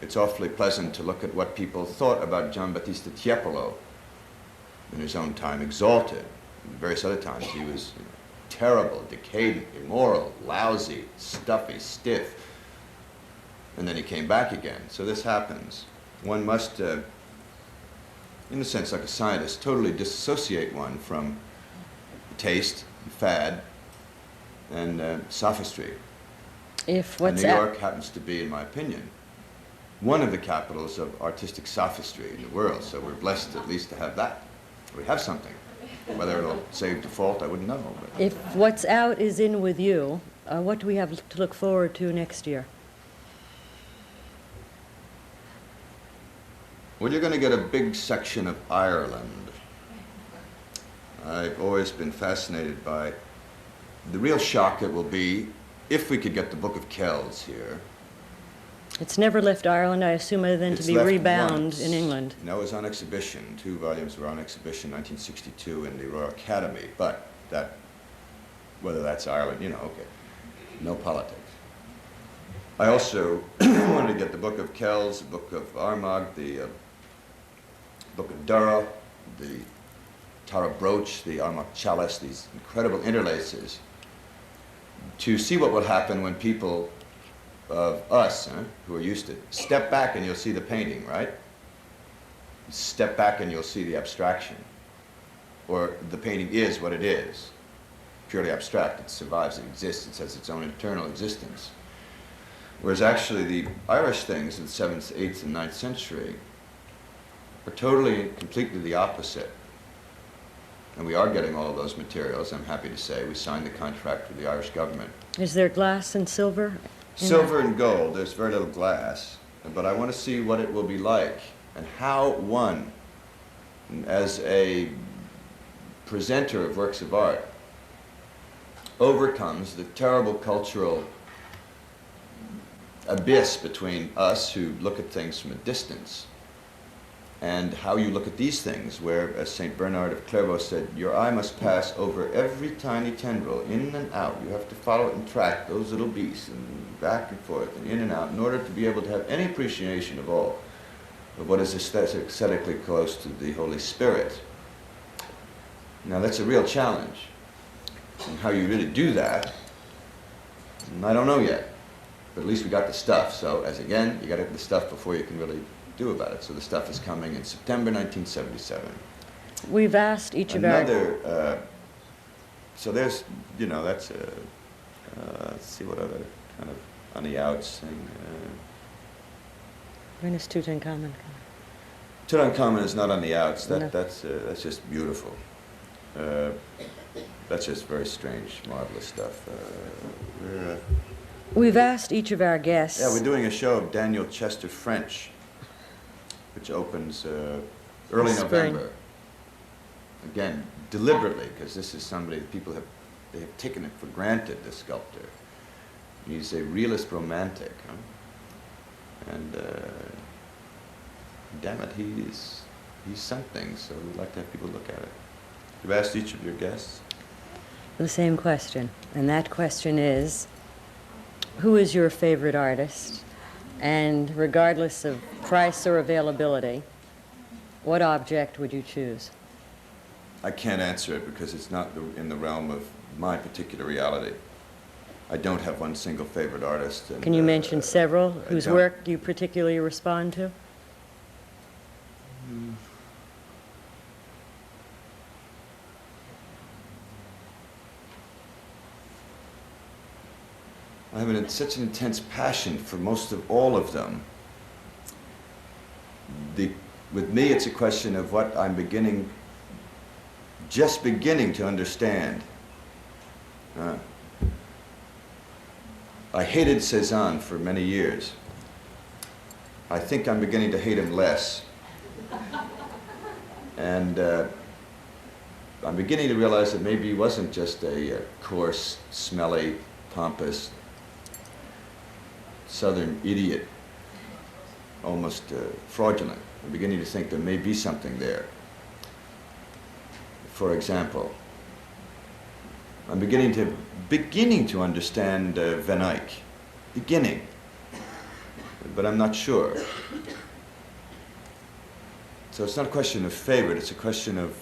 it's awfully pleasant to look at what people thought about Giambattista Tiepolo in his own time, exalted. In various other times he was terrible, decadent, immoral, lousy, stuffy, stiff. And then he came back again. So this happens. One must, in a sense like a scientist, totally disassociate one from taste, fad, and sophistry. If what's New York happens to be, in my opinion, one of the capitals of artistic sophistry in the world, so we're blessed at least to have that. We have something. Whether it'll save default, I wouldn't know. But if what's out is in with you, what do we have to look forward to next year? well, you're going to get a big section of Ireland. I've always been fascinated by the real shock it will be if we could get the Book of Kells here. It's never left Ireland, I assume, other than It's to be left rebound once. in England. No, it was on exhibition. 2 volumes were on exhibition in 1962 in the Royal Academy. But that, whether that's Ireland, you know, okay, no politics. I also wanted to get the Book of Kells, the Book of Armagh, the Book of Durrow, the Tara Brooch, the Armagh Chalice, these incredible interlaces, to see what would happen when people of us, who are used to it, step back and you'll see the painting, right? Step back and you'll see the abstraction. Or the painting is what it is, purely abstract. It survives, it exists, it has its own internal existence. Whereas actually the Irish things in the 7th, 8th, and 9th century are totally and completely the opposite. And we are getting all of those materials, I'm happy to say. We signed the contract with the Irish government. Is there glass and silver? Silver and gold, there's very little glass, but I want to see what it will be like and how one, as a presenter of works of art, overcomes the terrible cultural abyss between us who look at things from a distance and how you look at these things, where, as St. Bernard of Clairvaux said, your eye must pass over every tiny tendril, in and out. You have to follow and track those little beasts, and back and forth, and in and out, in order to be able to have any appreciation of all of what is aesthetically close to the Holy Spirit. Now, that's a real challenge. And how you really do that, I don't know yet. But at least we got the stuff. So, as again, you got to have the stuff before you can really do about it. So the stuff is coming in September 1977. We've asked each of our... So there's, you know, that's, let's see what other kind of on the outs thing. When is Tutankhamun? Tutankhamun is not on the outs. No. That's just beautiful. That's just very strange, marvelous stuff. We've asked each of our guests... Yeah, we're doing a show of Daniel Chester French, which opens early Spring. November. Again, deliberately, because this is somebody people have taken it for granted. This sculptor, he's a realist romantic, and damn it, he's something. So we'd like to have people look at it. You've asked each of your guests The same question, and that question is, who is your favorite artist? And regardless of price or availability, what object would you choose? I can't answer it because it's not in the realm of my particular reality. I don't have one single favorite artist. And, Can you mention several whose don't. work you particularly respond to? I have such an intense passion for most of all of them. With me, it's a question of what I'm just beginning to understand. I hated Cézanne for many years. I think I'm beginning to hate him less. And I'm beginning to realize that maybe he wasn't just a coarse, smelly, pompous, Southern idiot, almost fraudulent. I'm beginning to think there may be something there. For example, I'm beginning to understand Van Eyck. Beginning. But I'm not sure. So it's not a question of favorite, it's a question of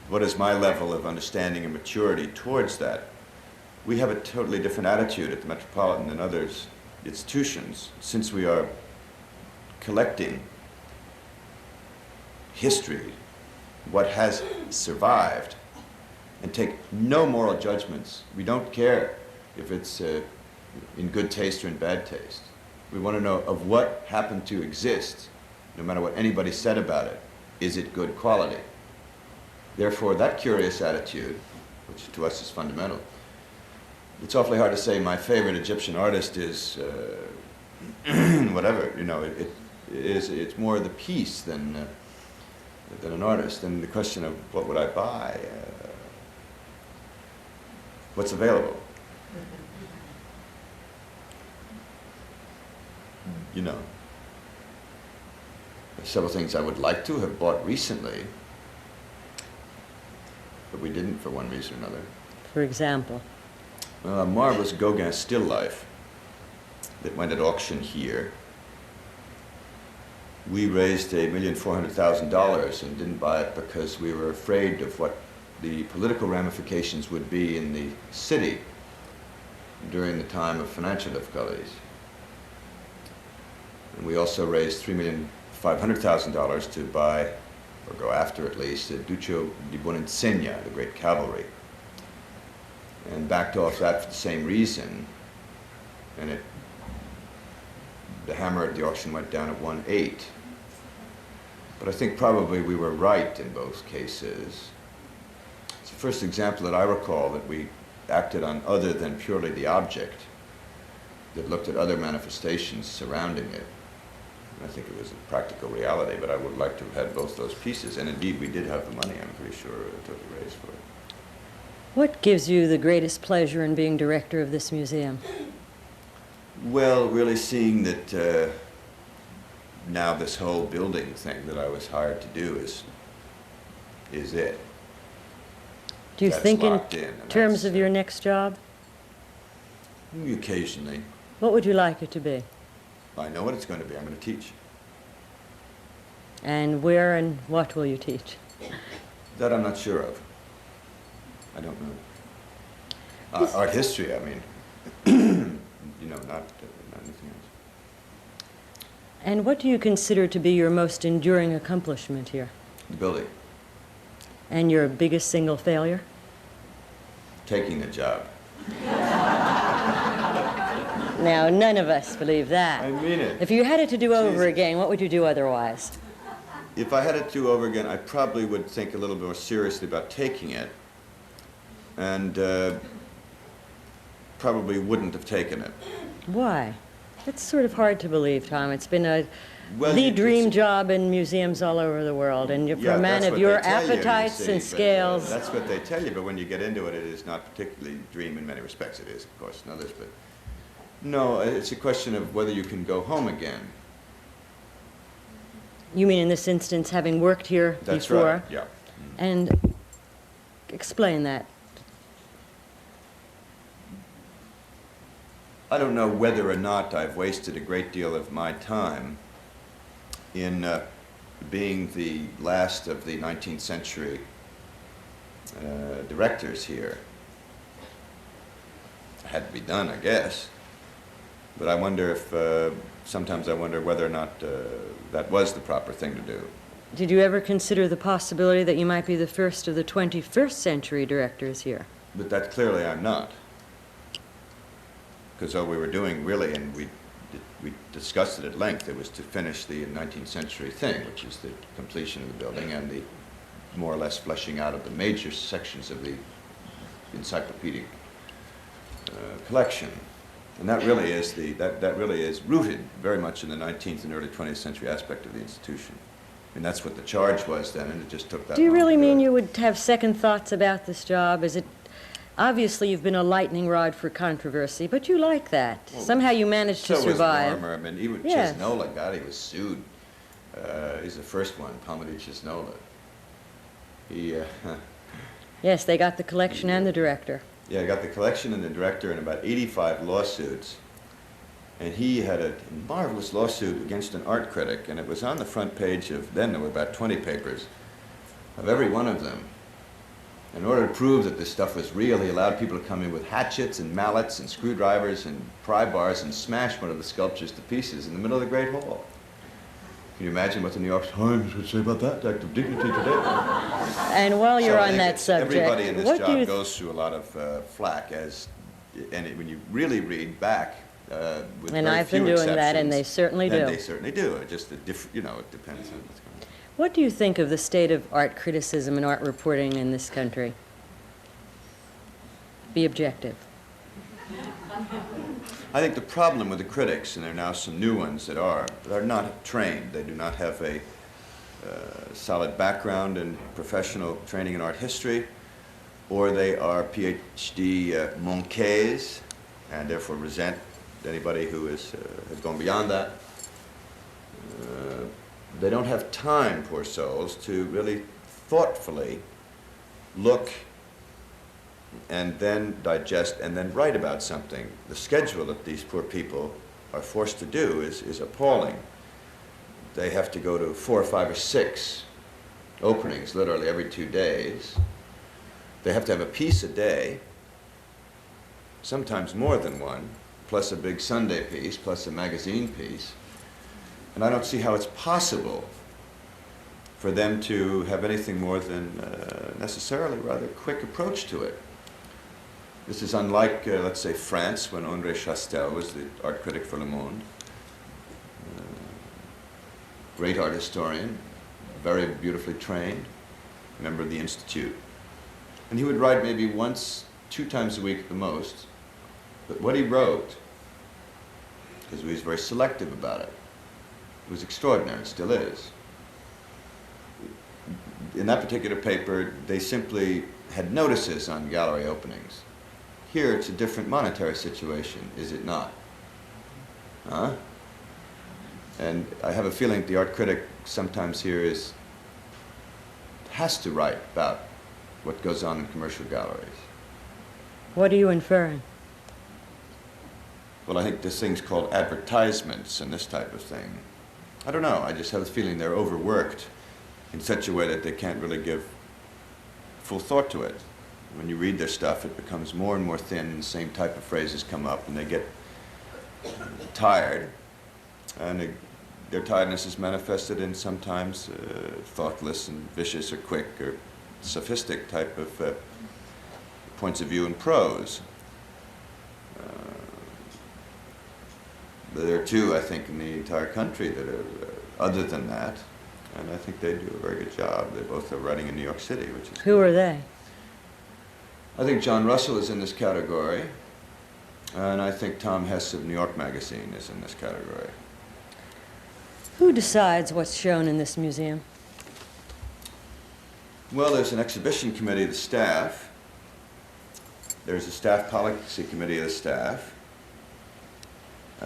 what is my level of understanding and maturity towards that. We have a totally different attitude at the Metropolitan than other institutions, since we are collecting history, what has survived, and take no moral judgments. We don't care if it's in good taste or in bad taste. We want to know of what happened to exist, no matter what anybody said about it. Is it good quality? Therefore, that curious attitude, which to us is fundamental, it's awfully hard to say my favorite Egyptian artist is whatever, you know, it's more the piece than an artist. And the question of what would I buy, what's available, you know. There's several things I would like to have bought recently, but we didn't for one reason or another. For example? A marvelous Gauguin still life that went at auction here. We raised $1,400,000 and didn't buy it because we were afraid of what the political ramifications would be in the city during the time of financial difficulties. And we also raised $3,500,000 to buy, or go after at least, the Duccio di Buoninsegna, the great cavalry, and backed off that for the same reason. And the hammer at the auction went down at 1.8. But I think probably we were right in both cases. It's the first example that I recall that we acted on other than purely the object, that looked at other manifestations surrounding it. I think it was a practical reality, but I would like to have had both those pieces. And indeed, we did have the money, I'm pretty sure, to raise for it. What gives you the greatest pleasure in being director of this museum? Well, really seeing that now this whole building thing that I was hired to do is it. Do you That's think in locked in, and terms of your next job? Occasionally. What would you like it to be? I know what it's going to be. I'm going to teach. And where and what will you teach? That I'm not sure of. I don't know. Art history, I mean. You know, not anything else. And what do you consider to be your most enduring accomplishment here? The building. And your biggest single failure? Taking the job. Now, none of us believe that. I mean it. If you had it to do over Jesus. again, what would you do otherwise? If I had it to do over again, I probably would think a little more seriously about taking it, and probably wouldn't have taken it. Why? It's sort of hard to believe, Tom. It's been Well, the it's- dream job in museums all over the world, and for Yeah, a man that's of what your they tell you, appetites see, and but, scales. that's what they tell you, but when you get into it, it is not particularly dream in many respects. It is, of course, in others, but no, it's a question of whether you can go home again. You mean in this instance, having worked here That's before? right, yeah. And explain that. I don't know whether or not I've wasted a great deal of my time in being the last of the 19th century directors here. had to be done, I guess. But I wonder if, sometimes I wonder whether or not that was the proper thing to do. Did you ever consider the possibility that you might be the first of the 21st century directors here? But that clearly I'm not. Because all we were doing really, and we discussed it at length, it was to finish the 19th century thing, which is the completion of the building and the more or less fleshing out of the major sections of the encyclopedic collection. And that really is that really is rooted very much in the 19th and early 20th century aspect of the institution. And that's what the charge was then, and it just took that Do you long really to do mean it. you would have second thoughts about this job? Is it obviously you've been a lightning rod for controversy, but you like that. Well, somehow you managed to So was survive. Warmer. I mean, even Yes. Chisnola, God, he was sued. He's the first one, Palmedy Chisnola. He, Yes, they got the collection and the director. yeah, got the collection and the director and about 85 lawsuits. And he had a marvelous lawsuit against an art critic, and it was on the front page of, then there were about 20 papers, of every one of them. In order to prove that this stuff was real, he allowed people to come in with hatchets and mallets and screwdrivers and pry bars and smash one of the sculptures to pieces in the middle of the Great Hall. Can you imagine what the New York Times would say about that act of dignity today? And while you're So I on think that subject, everybody in this what do you job goes through a lot of flack, when you really read back, with And very I've been few doing that, and exceptions, they certainly then do. they certainly do. It just, it depends on what's going on. What do you think of the state of art criticism and art reporting in this country? Be objective. I think the problem with the critics, and there are now some new ones that are, they're not trained. They do not have a solid background in professional training in art history, or they are PhD manqués, and therefore resent anybody who has gone beyond that. They don't have time, poor souls, to really thoughtfully look and then digest and then write about something. The schedule that these poor people are forced to do is appalling. They have to go to 4 or 5 or 6 openings literally every 2 days. They have to have a piece a day, sometimes more than one, plus a big Sunday piece, plus a magazine piece. And I don't see how it's possible for them to have anything more than necessarily rather quick approach to it. This is unlike, let's say, France, when André Chastel was the art critic for Le Monde. Great art historian, very beautifully trained, member of the Institute. And he would write maybe once, 2 times a week at the most. But what he wrote, because he was very selective about it, was extraordinary, it still is. In that particular paper, they simply had notices on gallery openings. Here, it's a different monetary situation, is it not? Huh? And I have a feeling the art critic sometimes here has to write about what goes on in commercial galleries. What are you inferring? Well, I think this thing's called advertisements and this type of thing. I don't know, I just have a feeling they're overworked in such a way that they can't really give full thought to it. When you read their stuff, it becomes more and more thin, the same type of phrases come up, and they get tired. And their tiredness is manifested in sometimes thoughtless and vicious or quick or sophistic type of points of view in prose. There are 2, I think, in the entire country that are other than that, and I think they do a very good job. They both are writing in New York City, which is Who are they? I think John Russell is in this category, and I think Tom Hess of New York Magazine is in this category. Who decides what's shown in this museum? Well, there's an exhibition committee of the staff. There's a staff policy committee of the staff.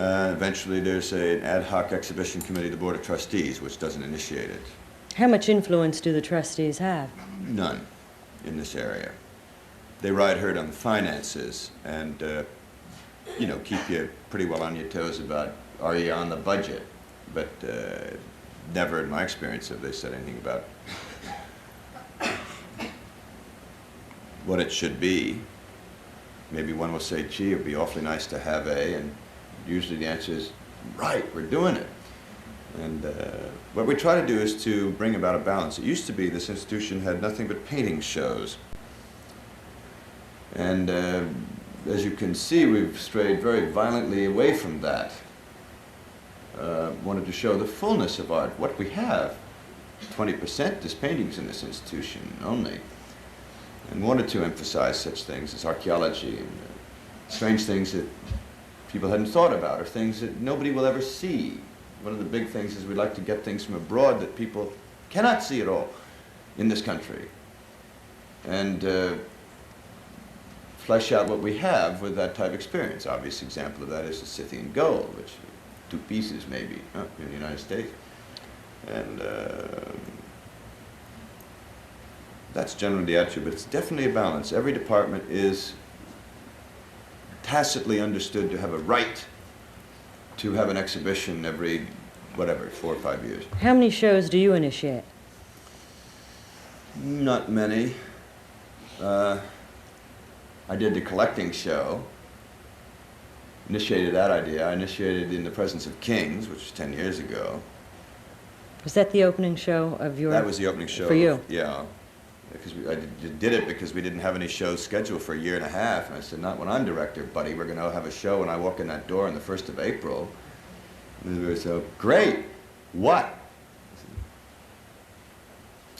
Eventually, there's an ad hoc exhibition committee of the Board of Trustees, which doesn't initiate it. How much influence do the trustees have? None in this area. They ride herd on the finances and, keep you pretty well on your toes about, are you on the budget? But never in my experience have they said anything about what it should be. maybe one will say, gee, it'd be awfully nice to have a, and usually the answer is, right, we're doing it. And what we try to do is to bring about a balance. It used to be this institution had nothing but painting shows. And as you can see, we've strayed very violently away from that. Wanted to show the fullness of art, what we have. 20% is paintings in this institution only. And wanted to emphasize such things as archaeology and strange things that people hadn't thought about, or things that nobody will ever see. One of the big things is we'd like to get things from abroad that people cannot see at all in this country. And flesh out what we have with that type of experience. Obvious example of that is the Scythian gold, which 2 pieces maybe in the United States. And that's generally the attitude, but it's definitely a balance. Every department is tacitly understood to have a right to have an exhibition every, whatever, 4 or 5 years. How many shows do you initiate? Not many. I did the collecting show, initiated that idea. I initiated In the Presence of Kings, which was 10 years ago. Was that the opening show of your... That was the opening show. For you? Yeah. Because I did it because we didn't have any shows scheduled for a year and a half. And I said, not when I'm director, buddy. We're going to have a show when I walk in that door on the 1st of April. And they were so, great. What?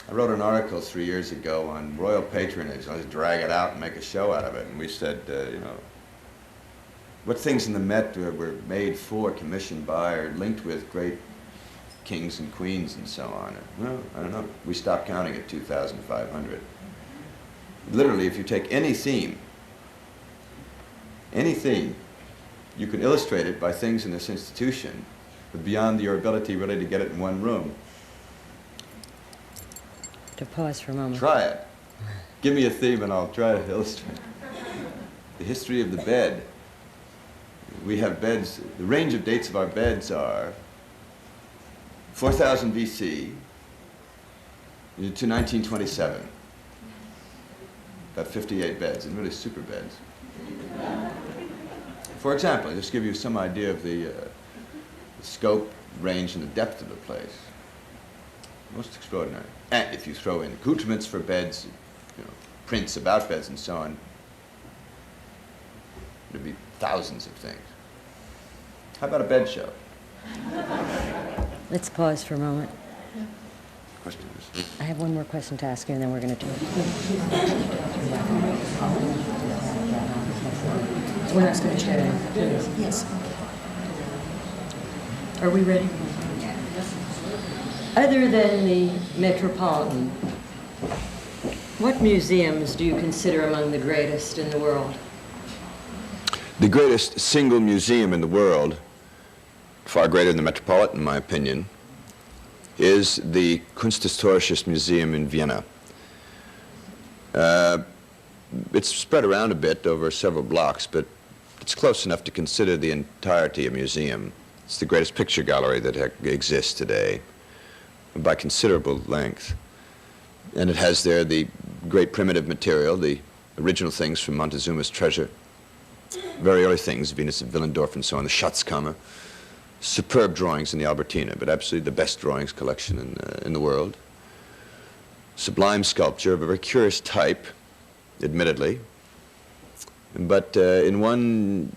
I wrote an article 3 years ago on royal patronage. I just drag it out and make a show out of it. And we said, you know, what things in the Met were made for, commissioned by, or linked with great kings and queens and so on. Well, I don't know. We stopped counting at 2,500. Literally, if you take any theme, you can illustrate it by things in this institution, but beyond your ability really to get it in one room. To pause for a moment. Try it. Give me a theme and I'll try to illustrate. The history of the bed. We have beds, the range of dates of our beds are 4000 BC to 1927. About 58 beds, and really super beds. For example, just to give you some idea of the scope, range, and the depth of the place. Most extraordinary. And if you throw in accoutrements for beds, you know, prints about beds and so on, there'd be thousands of things. How about a bed show? Let's pause for a moment. Questions? I have one more question to ask you, and then we're going to do it. We're not going to chat. Yes. Are we ready? Other than the Metropolitan, what museums do you consider among the greatest in the world? The greatest single museum in the world, far greater than the Metropolitan in my opinion, is the Kunsthistorisches Museum in Vienna. It's spread around a bit over several blocks, but it's close enough to consider the entirety a museum. It's the greatest picture gallery that exists today by considerable length. And it has there the great primitive material, the original things from Montezuma's treasure, very early things, Venus of Willendorf and so on, the Schatzkammer, superb drawings in the Albertina, but absolutely the best drawings collection in the world. Sublime sculpture of a very curious type, admittedly, but in one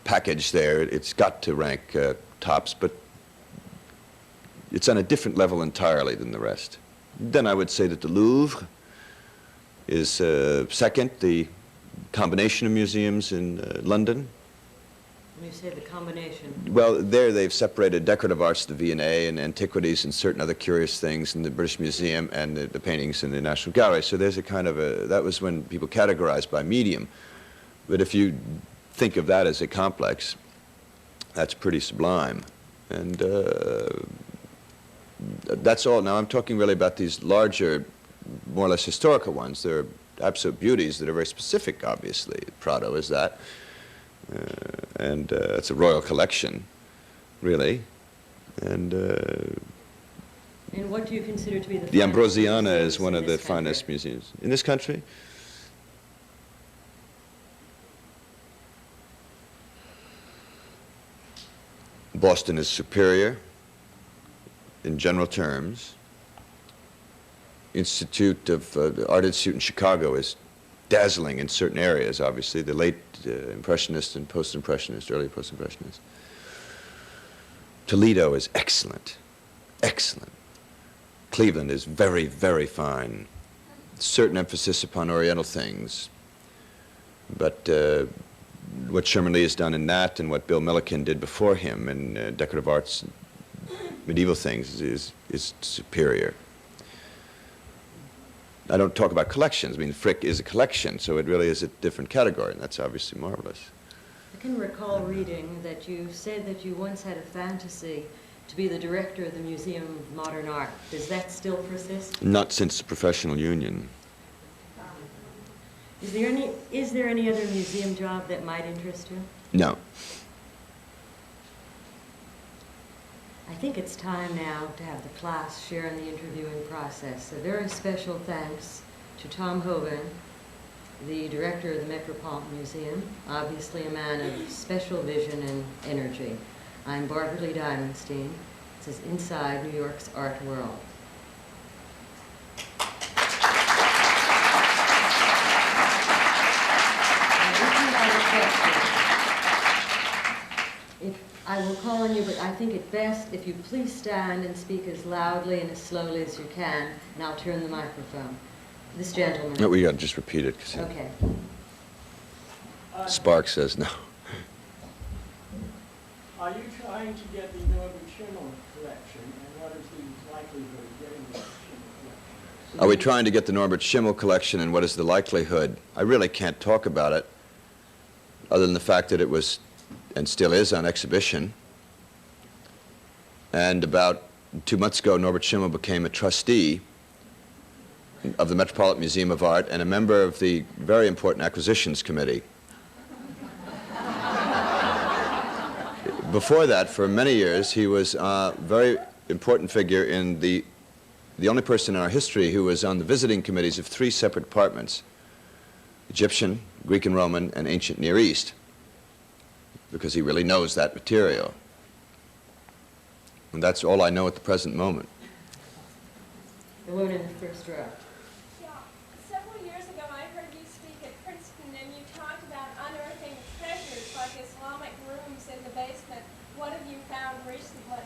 package there, it's got to rank tops, but it's on a different level entirely than the rest. Then I would say that the Louvre is second, the combination of museums in London. When you say the combination? Well, there they've separated decorative arts, the V&A, and antiquities and certain other curious things in the British Museum and the paintings in the National Gallery. So there's a kind of a, that was when people categorized by medium. But if you think of that as a complex, that's pretty sublime. And that's all. Now I'm talking really about these larger, more or less historical ones. They're absolute beauties that are very specific, obviously. Prado is that. And it's a royal collection, really. And what do you consider to be the Ambrosiana is one of the finest museums in this country. Boston is superior in general terms. The Art Institute in Chicago is dazzling in certain areas, obviously, the late Impressionist and Post-Impressionist, early Post-Impressionist. Toledo is excellent, excellent. Cleveland is very, very fine. Certain emphasis upon Oriental things, but what Sherman Lee has done in that and what Bill Milliken did before him in decorative arts, medieval things, is superior. I don't talk about collections. I mean, Frick is a collection, so it really is a different category, and that's obviously marvelous. I can recall reading that you said that you once had a fantasy to be the director of the Museum of Modern Art. Does that still persist? Not since the professional union. Is there any other museum job that might interest you? No. I think it's time now to have the class share in the interviewing process. A very special thanks to Tom Hoving, the director of the Metropolitan Museum, obviously a man of special vision and energy. I'm Barbara Lee Diamondstein. This is Inside New York's Art World. I will call on you, but I think it best if you please stand and speak as loudly and as slowly as you can, and I'll turn the microphone. This gentleman. No, we got to just repeat it. Okay. Sparks says no. Are you trying to get the Norbert Schimmel collection, and what is the likelihood of getting the Schimmel collection? Are we trying to get the Norbert Schimmel collection, and what is the likelihood? I really can't talk about it, other than the fact that it was, and still is, on exhibition. And about 2 months ago, Norbert Schimmel became a trustee of the Metropolitan Museum of Art and a member of the very important Acquisitions Committee. Before that, for many years, he was a very important figure in the only person in our history who was on the visiting committees of 3 separate departments: Egyptian, Greek and Roman, and Ancient Near East, because he really knows that material. And that's all I know at the present moment. The woman in the first row. Yeah, several years ago I heard you speak at Princeton and you talked about unearthing treasures like Islamic rooms in the basement. What have you found recently?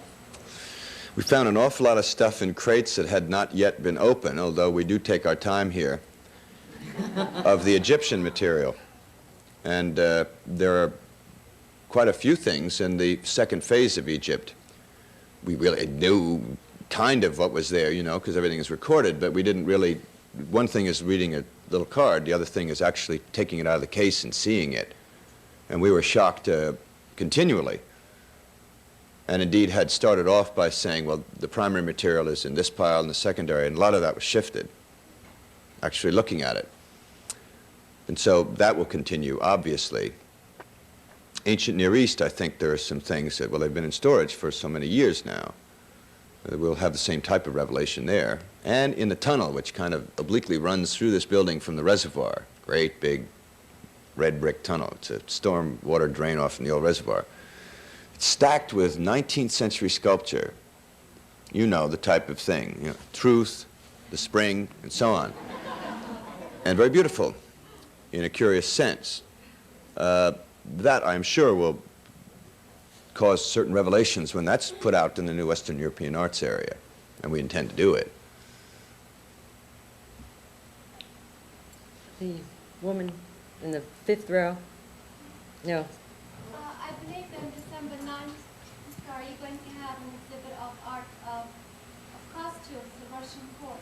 We found an awful lot of stuff in crates that had not yet been opened, although we do take our time here, of the Egyptian material. And there are quite a few things in the second phase of Egypt. We really knew kind of what was there, you know, because everything is recorded, but we didn't really. One thing is reading a little card, the other thing is actually taking it out of the case and seeing it. And we were shocked continually. And indeed had started off by saying, well, the primary material is in this pile and the secondary, and a lot of that was shifted, actually looking at it. And so that will continue, obviously. Ancient Near East, I think there are some things that, well, they've been in storage for so many years now. We'll have the same type of revelation there. And in the tunnel, which kind of obliquely runs through this building from the reservoir, great big red brick tunnel. It's a storm water drain off from the old reservoir. It's stacked with 19th century sculpture. You know, the type of thing, you know, Truth, the Spring, and so on. And very beautiful in a curious sense. That, I'm sure, will cause certain revelations when that's put out in the new Western European arts area, and we intend to do it. The woman in the 5th row. No. I believe on December 9th, are you going to have an exhibit of art of costumes of Russian court?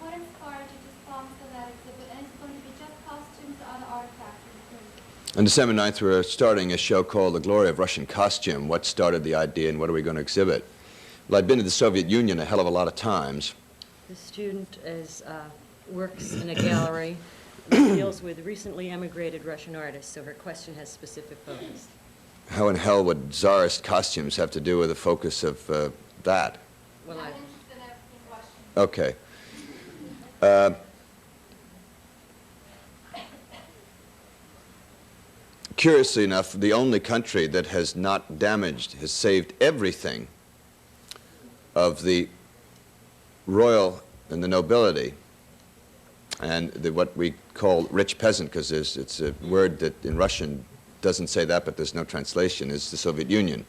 What inspired you to sponsor that exhibit? And is it going to be just costumes or other artifacts? On December 9th, we're starting a show called The Glory of Russian Costume. What started the idea and what are we going to exhibit? Well, I've been to the Soviet Union a hell of a lot of times. The student works in a gallery that deals with recently emigrated Russian artists, so her question has specific focus. How in hell would czarist costumes have to do with the focus of that? Well, I'm interested in asking questions. Okay. curiously enough, the only country that has not damaged, has saved everything of the royal and the nobility, and what we call rich peasant, because it's a word that in Russian doesn't say that, but there's no translation, is the Soviet Union.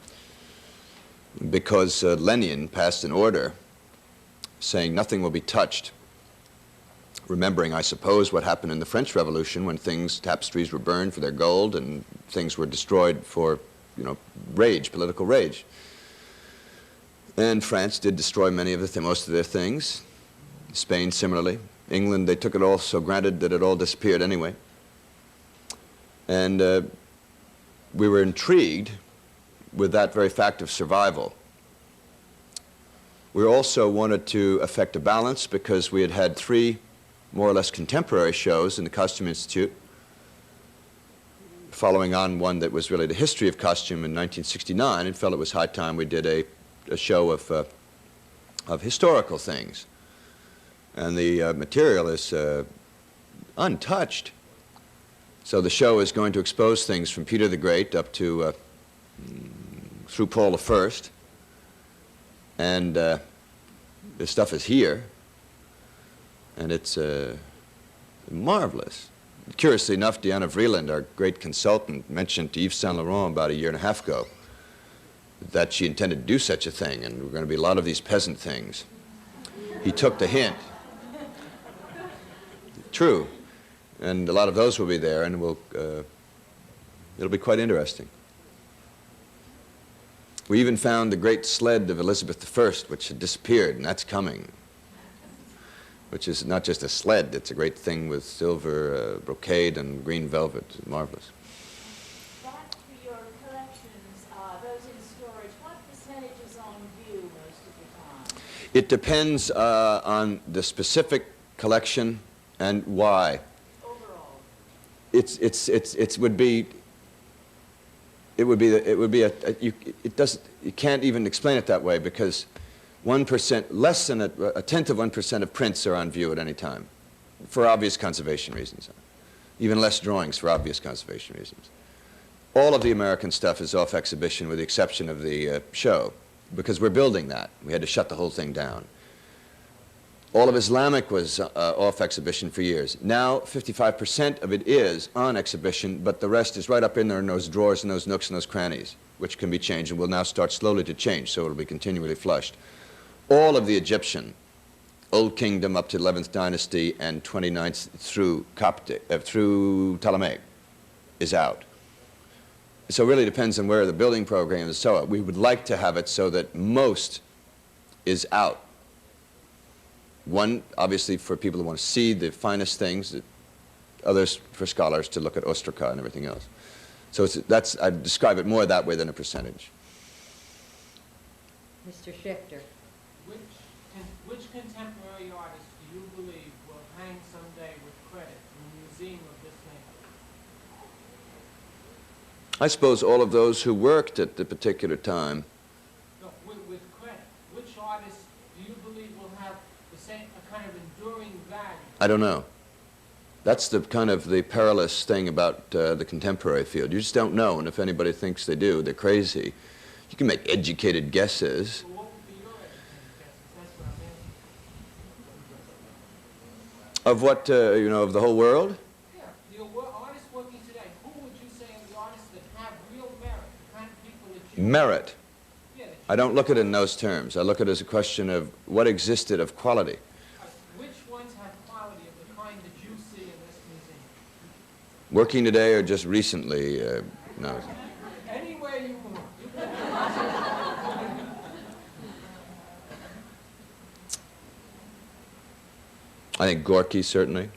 Because Lenin passed an order saying nothing will be touched, remembering, I suppose, what happened in the French Revolution when tapestries were burned for their gold and things were destroyed for, rage, political rage. And France did destroy most of their things. Spain similarly. England, they took it all so granted that it all disappeared anyway. And we were intrigued with that very fact of survival. We also wanted to affect a balance because we had had 3 more or less contemporary shows in the Costume Institute, following on one that was really the history of costume in 1969, and felt it was high time we did a show of historical things. And the material is untouched. So the show is going to expose things from Peter the Great up to through Paul I, and this stuff is here, and it's marvelous. Curiously enough, Diana Vreeland, our great consultant, mentioned to Yves Saint Laurent about a year and a half ago that she intended to do such a thing, and there were going to be a lot of these peasant things. He took the hint. True. And a lot of those will be there, and it'll be quite interesting. We even found the great sled of Elizabeth I, which had disappeared, and that's coming, which is not just a sled, it's a great thing with silver brocade and green velvet. It's marvelous. Back to your collections, those in storage, what percentage is on view most of the time? It depends on the specific collection and why. Overall? You can't even explain it that way, because 1%, less than a tenth of 1% of prints are on view at any time, for obvious conservation reasons. Even less drawings for obvious conservation reasons. All of the American stuff is off exhibition with the exception of the show, because we're building that. We had to shut the whole thing down. All of Islamic was off exhibition for years. Now 55% of it is on exhibition, but the rest is right up in there in those drawers and those nooks and those crannies, which can be changed and will now start slowly to change, so it'll be continually flushed. All of the Egyptian, Old Kingdom up to 11th Dynasty and 29th through through Ptolemaic is out. So it really depends on where the building program is. So we would like to have it so that most is out. One, obviously, for people who want to see the finest things, others for scholars to look at Ostraka and everything else. So I describe it more that way than a percentage. Mr. Schechter. Which contemporary artist do you believe will hang someday with credit in a museum of this nature? I suppose all of those who worked at the particular time. No, with credit. Which artist do you believe will have a kind of enduring value? I don't know. That's the kind of the perilous thing about the contemporary field. You just don't know, and if anybody thinks they do, they're crazy. You can make educated guesses. Well, what would be your educated guesses? That's what I'm asking. Of what, of the whole world? Yeah, the artists working today, who would you say are the artists that have real merit, the kind of people that you... Merit. Yeah, that you I don't look at it in those terms. I look at it as a question of what existed of quality. Which ones have quality of the kind that you see in this museum? Working today or just recently? No. Anywhere you want. I think Gorky, certainly.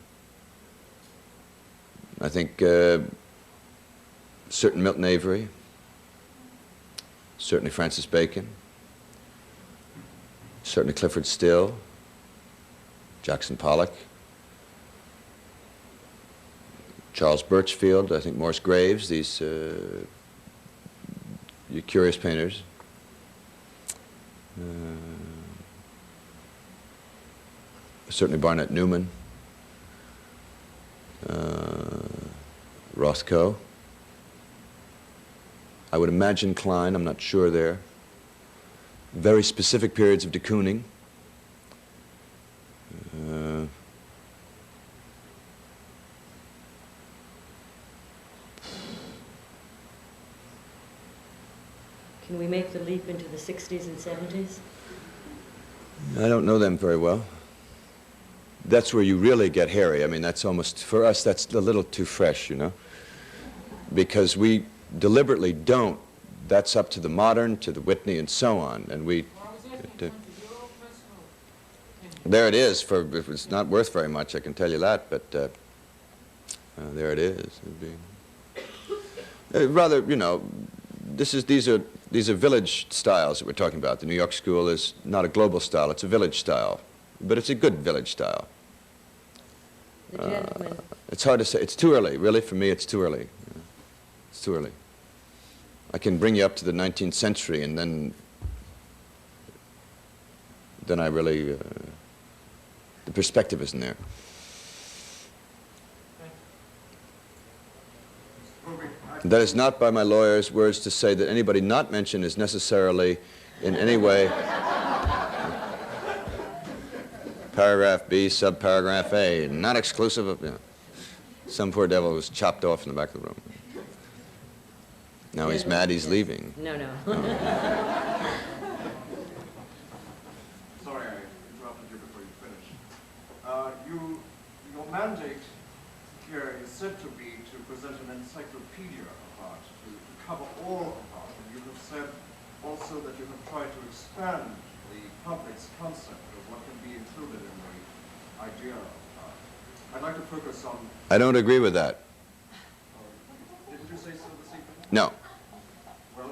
I think certain Milton Avery. Certainly Francis Bacon. Certainly Clifford Still. Jackson Pollock. Charles Birchfield, I think Morris Graves, these curious painters. Certainly Barnett Newman, Rothko. I would imagine Klein, I'm not sure there. Very specific periods of de Kooning. Can we make the leap into the 60s and 70s? I don't know them very well. That's where you really get hairy. I mean, that's almost, for us, that's a little too fresh, you know, because we deliberately don't. That's up to the modern, to the Whitney, and so on. And we, there it is. For if it's not worth very much, I can tell you that. But there it is. It'd be, rather, you know, these are village styles that we're talking about. The New York School is not a global style; it's a village style, but it's a good village style. The gentleman. It's hard to say. It's too early, really. For me, it's too early. It's too early. I can bring you up to the 19th century, and then I really, the perspective isn't there. That is not by my lawyer's words to say that anybody not mentioned is necessarily in any way paragraph B, subparagraph A, not exclusive of, you know. Some poor devil was chopped off in the back of the room. Now he's mad he's leaving. No, no. Sorry, I interrupted you before you finished. Your mandate here is said to be to present an encyclopedia of art, to cover all of art. And you have said also that you have tried to expand the public's concept of what can be included in the idea of art. I'd like to focus on... I don't agree with that. Didn't you say so this evening? No.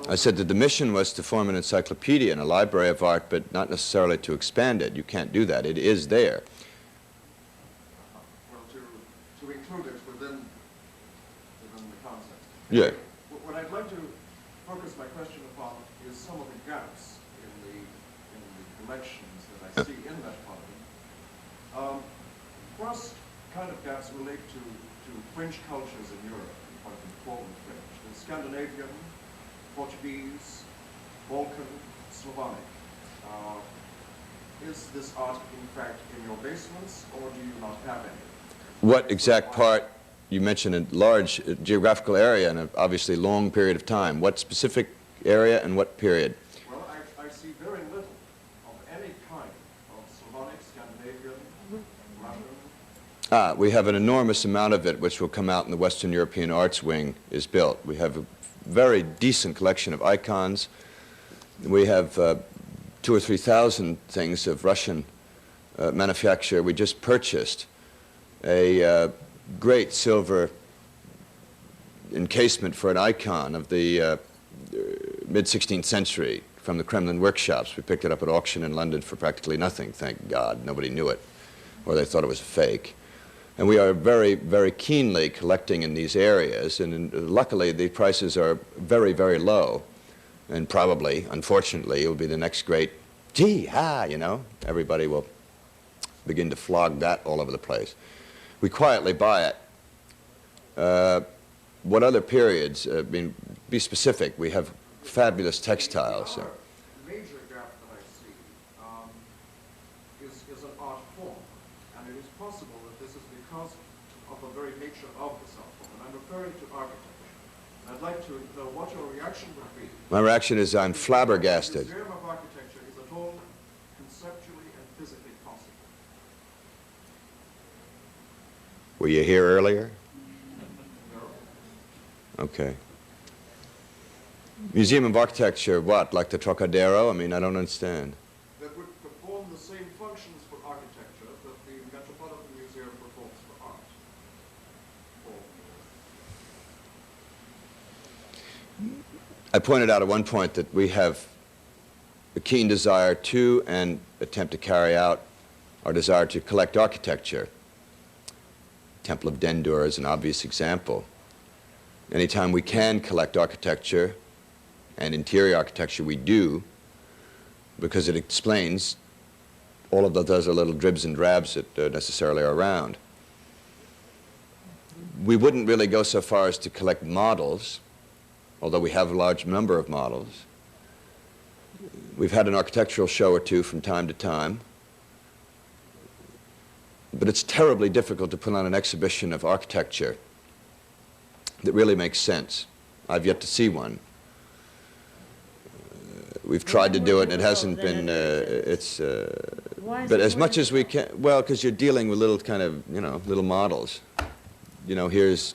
I said that the mission was to form an encyclopedia and a library of art, but not necessarily to expand it. You can't do that. It is there. Well, to include it within the concept. Yeah. What I'd like to focus my question upon is some of the gaps in the collections that I see in that volume. First kind of gaps relate to French cultures in Europe, quite important French. The Scandinavian, Portuguese, Balkan, Slavonic. Is this art, in fact, in your basements, or do you not have any? What exact part? You mentioned a large geographical area and an obviously long period of time. What specific area and what period? Well, I see very little of any kind of Slavonic, Scandinavian, Russian. We have an enormous amount of it, which will come out in the Western European Arts Wing is built. We have a very decent collection of icons. We have 2,000 or 3,000 things of Russian manufacture. We just purchased a great silver encasement for an icon of the mid-16th century from the Kremlin workshops. We picked it up at auction in London for practically nothing, thank God. Nobody knew it, or they thought it was a fake. And we are very, very keenly collecting in these areas, and luckily the prices are very, very low. And probably, unfortunately, it will be the next great, gee, ha, you know, everybody will begin to flog that all over the place. We quietly buy it. What other periods? I mean, be specific. We have fabulous textiles. The major gap that I see is an art form, and it is possible that this is because of the very nature of this art form, and I'm referring to architecture. And I'd like to know what your reaction would be. My reaction is I'm flabbergasted. The museum of architecture is at all conceptually and physically possible. Were you here earlier? No? Okay. Museum of Architecture, what? Like the Trocadero? I mean, I don't understand. That would perform the same functions for architecture that the Metropolitan Museum performs for art. I pointed out at one point that we have a keen desire to and attempt to carry out our desire to collect architecture. Temple of Dendur is an obvious example. Anytime we can collect architecture and interior architecture, we do, because it explains all of those other little dribs and drabs that necessarily are around. We wouldn't really go so far as to collect models. although we have a large number of models. We've had an architectural show or two from time to time. But it's terribly difficult to put on an exhibition of architecture that really makes sense. I've yet to see one. We've tried to do it, and it hasn't been, but as much as we can, well, because you're dealing with little kind of, little models. Here's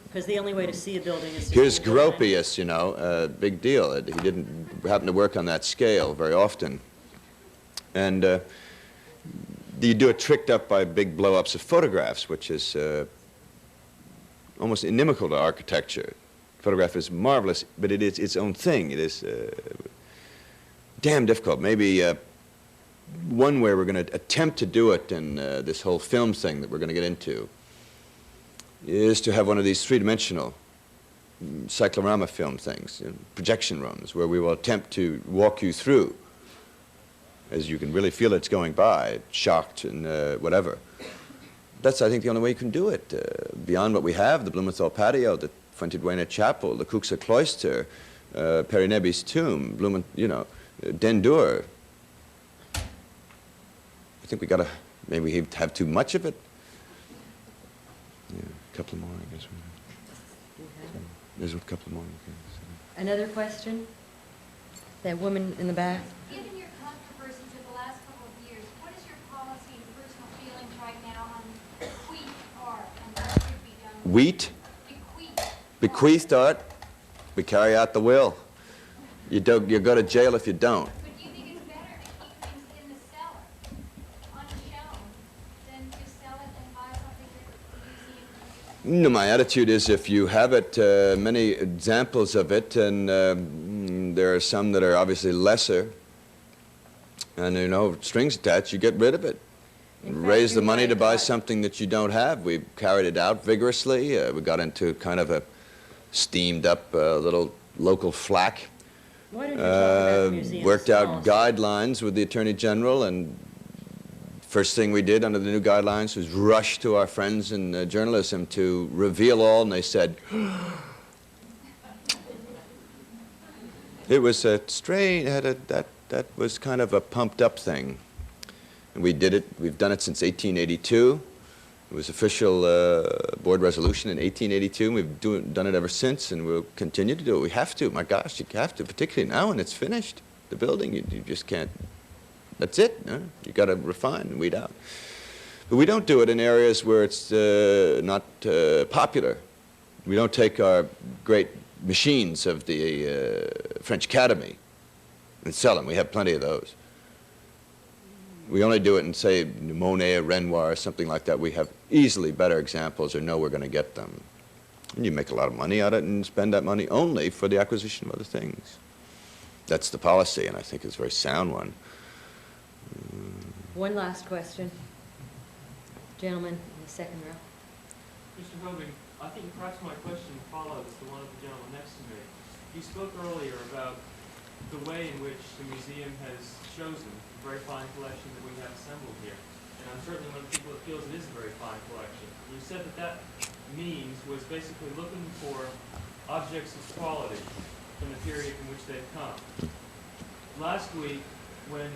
Because the only way to see a building is to Here's see a building. Gropius, big deal. He didn't happen to work on that scale very often. And you do it tricked up by big blow-ups of photographs, which is almost inimical to architecture. Photograph is marvelous, but it is its own thing. It is damn difficult. Maybe one way we're going to attempt to do it in this whole film thing that we're going to get into is to have one of these three-dimensional cyclorama film things, projection rooms, where we will attempt to walk you through as you can really feel it's going by, shocked and whatever. That's, I think, the only way you can do it. Beyond what we have, the Blumenthal patio, the Fuente Chapel, the Cuxa Cloister, Perinebi's tomb, Dendur. I think we got to, maybe we have too much of it. Yeah, a couple more, I guess. There's a couple more. Another question? That woman in the back? Given your controversies of the last couple of years, what is your policy and personal feelings right now on bequeathed art and what should be done? Wheat? Bequeathed art? We carry out the will. You go to jail if you don't. But do you think it's better to keep things in the cellar, on a shelf, than to sell it and buy something that the museum can use? No, my attitude is if you have it, many examples of it, and there are some that are obviously lesser, and strings attached, you get rid of it. In fact, Raise the you're money right to buy about- something that you don't have. We carried it out vigorously. We got into kind of a steamed up little local flack. Why don't you talk about the museum's Worked out policy? guidelines with the Attorney General, and first thing we did under the new guidelines was rush to our friends in journalism to reveal all, and they said, it was a strange, that was kind of a pumped up thing. And we did it, we've done it since 1882. It was official board resolution in 1882, and we've done it ever since, and we'll continue to do it. We have to, my gosh, you have to, particularly now when it's finished. The building, you just can't, that's it. You got to refine and weed out. But we don't do it in areas where it's not popular. We don't take our great machines of the French Academy and sell them. We have plenty of those. We only do it in, say, Monet or Renoir or something like that. We have easily better examples or know we're going to get them. And you make a lot of money out of it and spend that money only for the acquisition of other things. That's the policy, and I think it's a very sound one. One last question. Gentleman in the second row. Mr. Hoving, I think perhaps my question follows the one of the gentleman next to me. You spoke earlier about the way in which the museum has chosen the very fine collection that we have assembled here. And I'm certainly one of the people that feels it is a very fine collection. You said that means was basically looking for objects of quality from the period in which they've come. Last week, when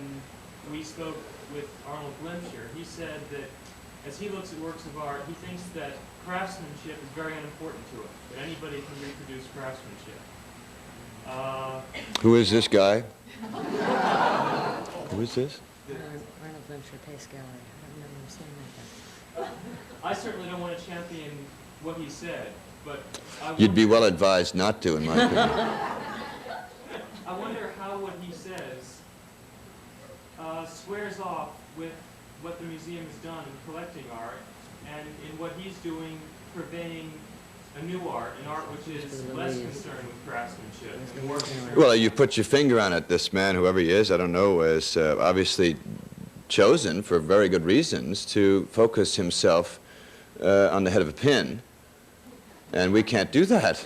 we spoke with Arnold Glimcher, he said that as he looks at works of art, he thinks that craftsmanship is very unimportant to him, that anybody can reproduce craftsmanship. Who is this guy? Who is this? Arnold Glimcher, Pace Gallery. I don't remember him saying that. I certainly don't want to champion what he said, but I You'd be wonder- well advised not to, in my opinion. I wonder how what he says squares off with what the museum has done in collecting art and in what he's doing purveying a new art, an art which is less concerned with craftsmanship and more concerned Well, you put your finger on it. This man, whoever he is, I don't know, is obviously chosen for very good reasons to focus himself on the head of a pin, and we can't do that.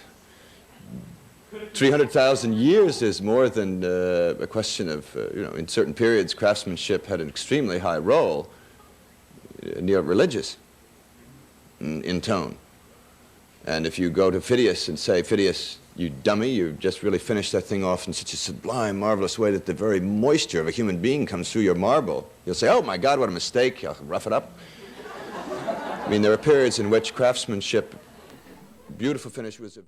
300,000 years is more than a question of, in certain periods, craftsmanship had an extremely high role, near religious in tone. And if you go to Phidias and say, Phidias, you dummy, you just really finished that thing off in such a sublime, marvelous way that the very moisture of a human being comes through your marble, you'll say, oh my God, what a mistake, I'll rough it up. I mean, there are periods in which craftsmanship, beautiful finish was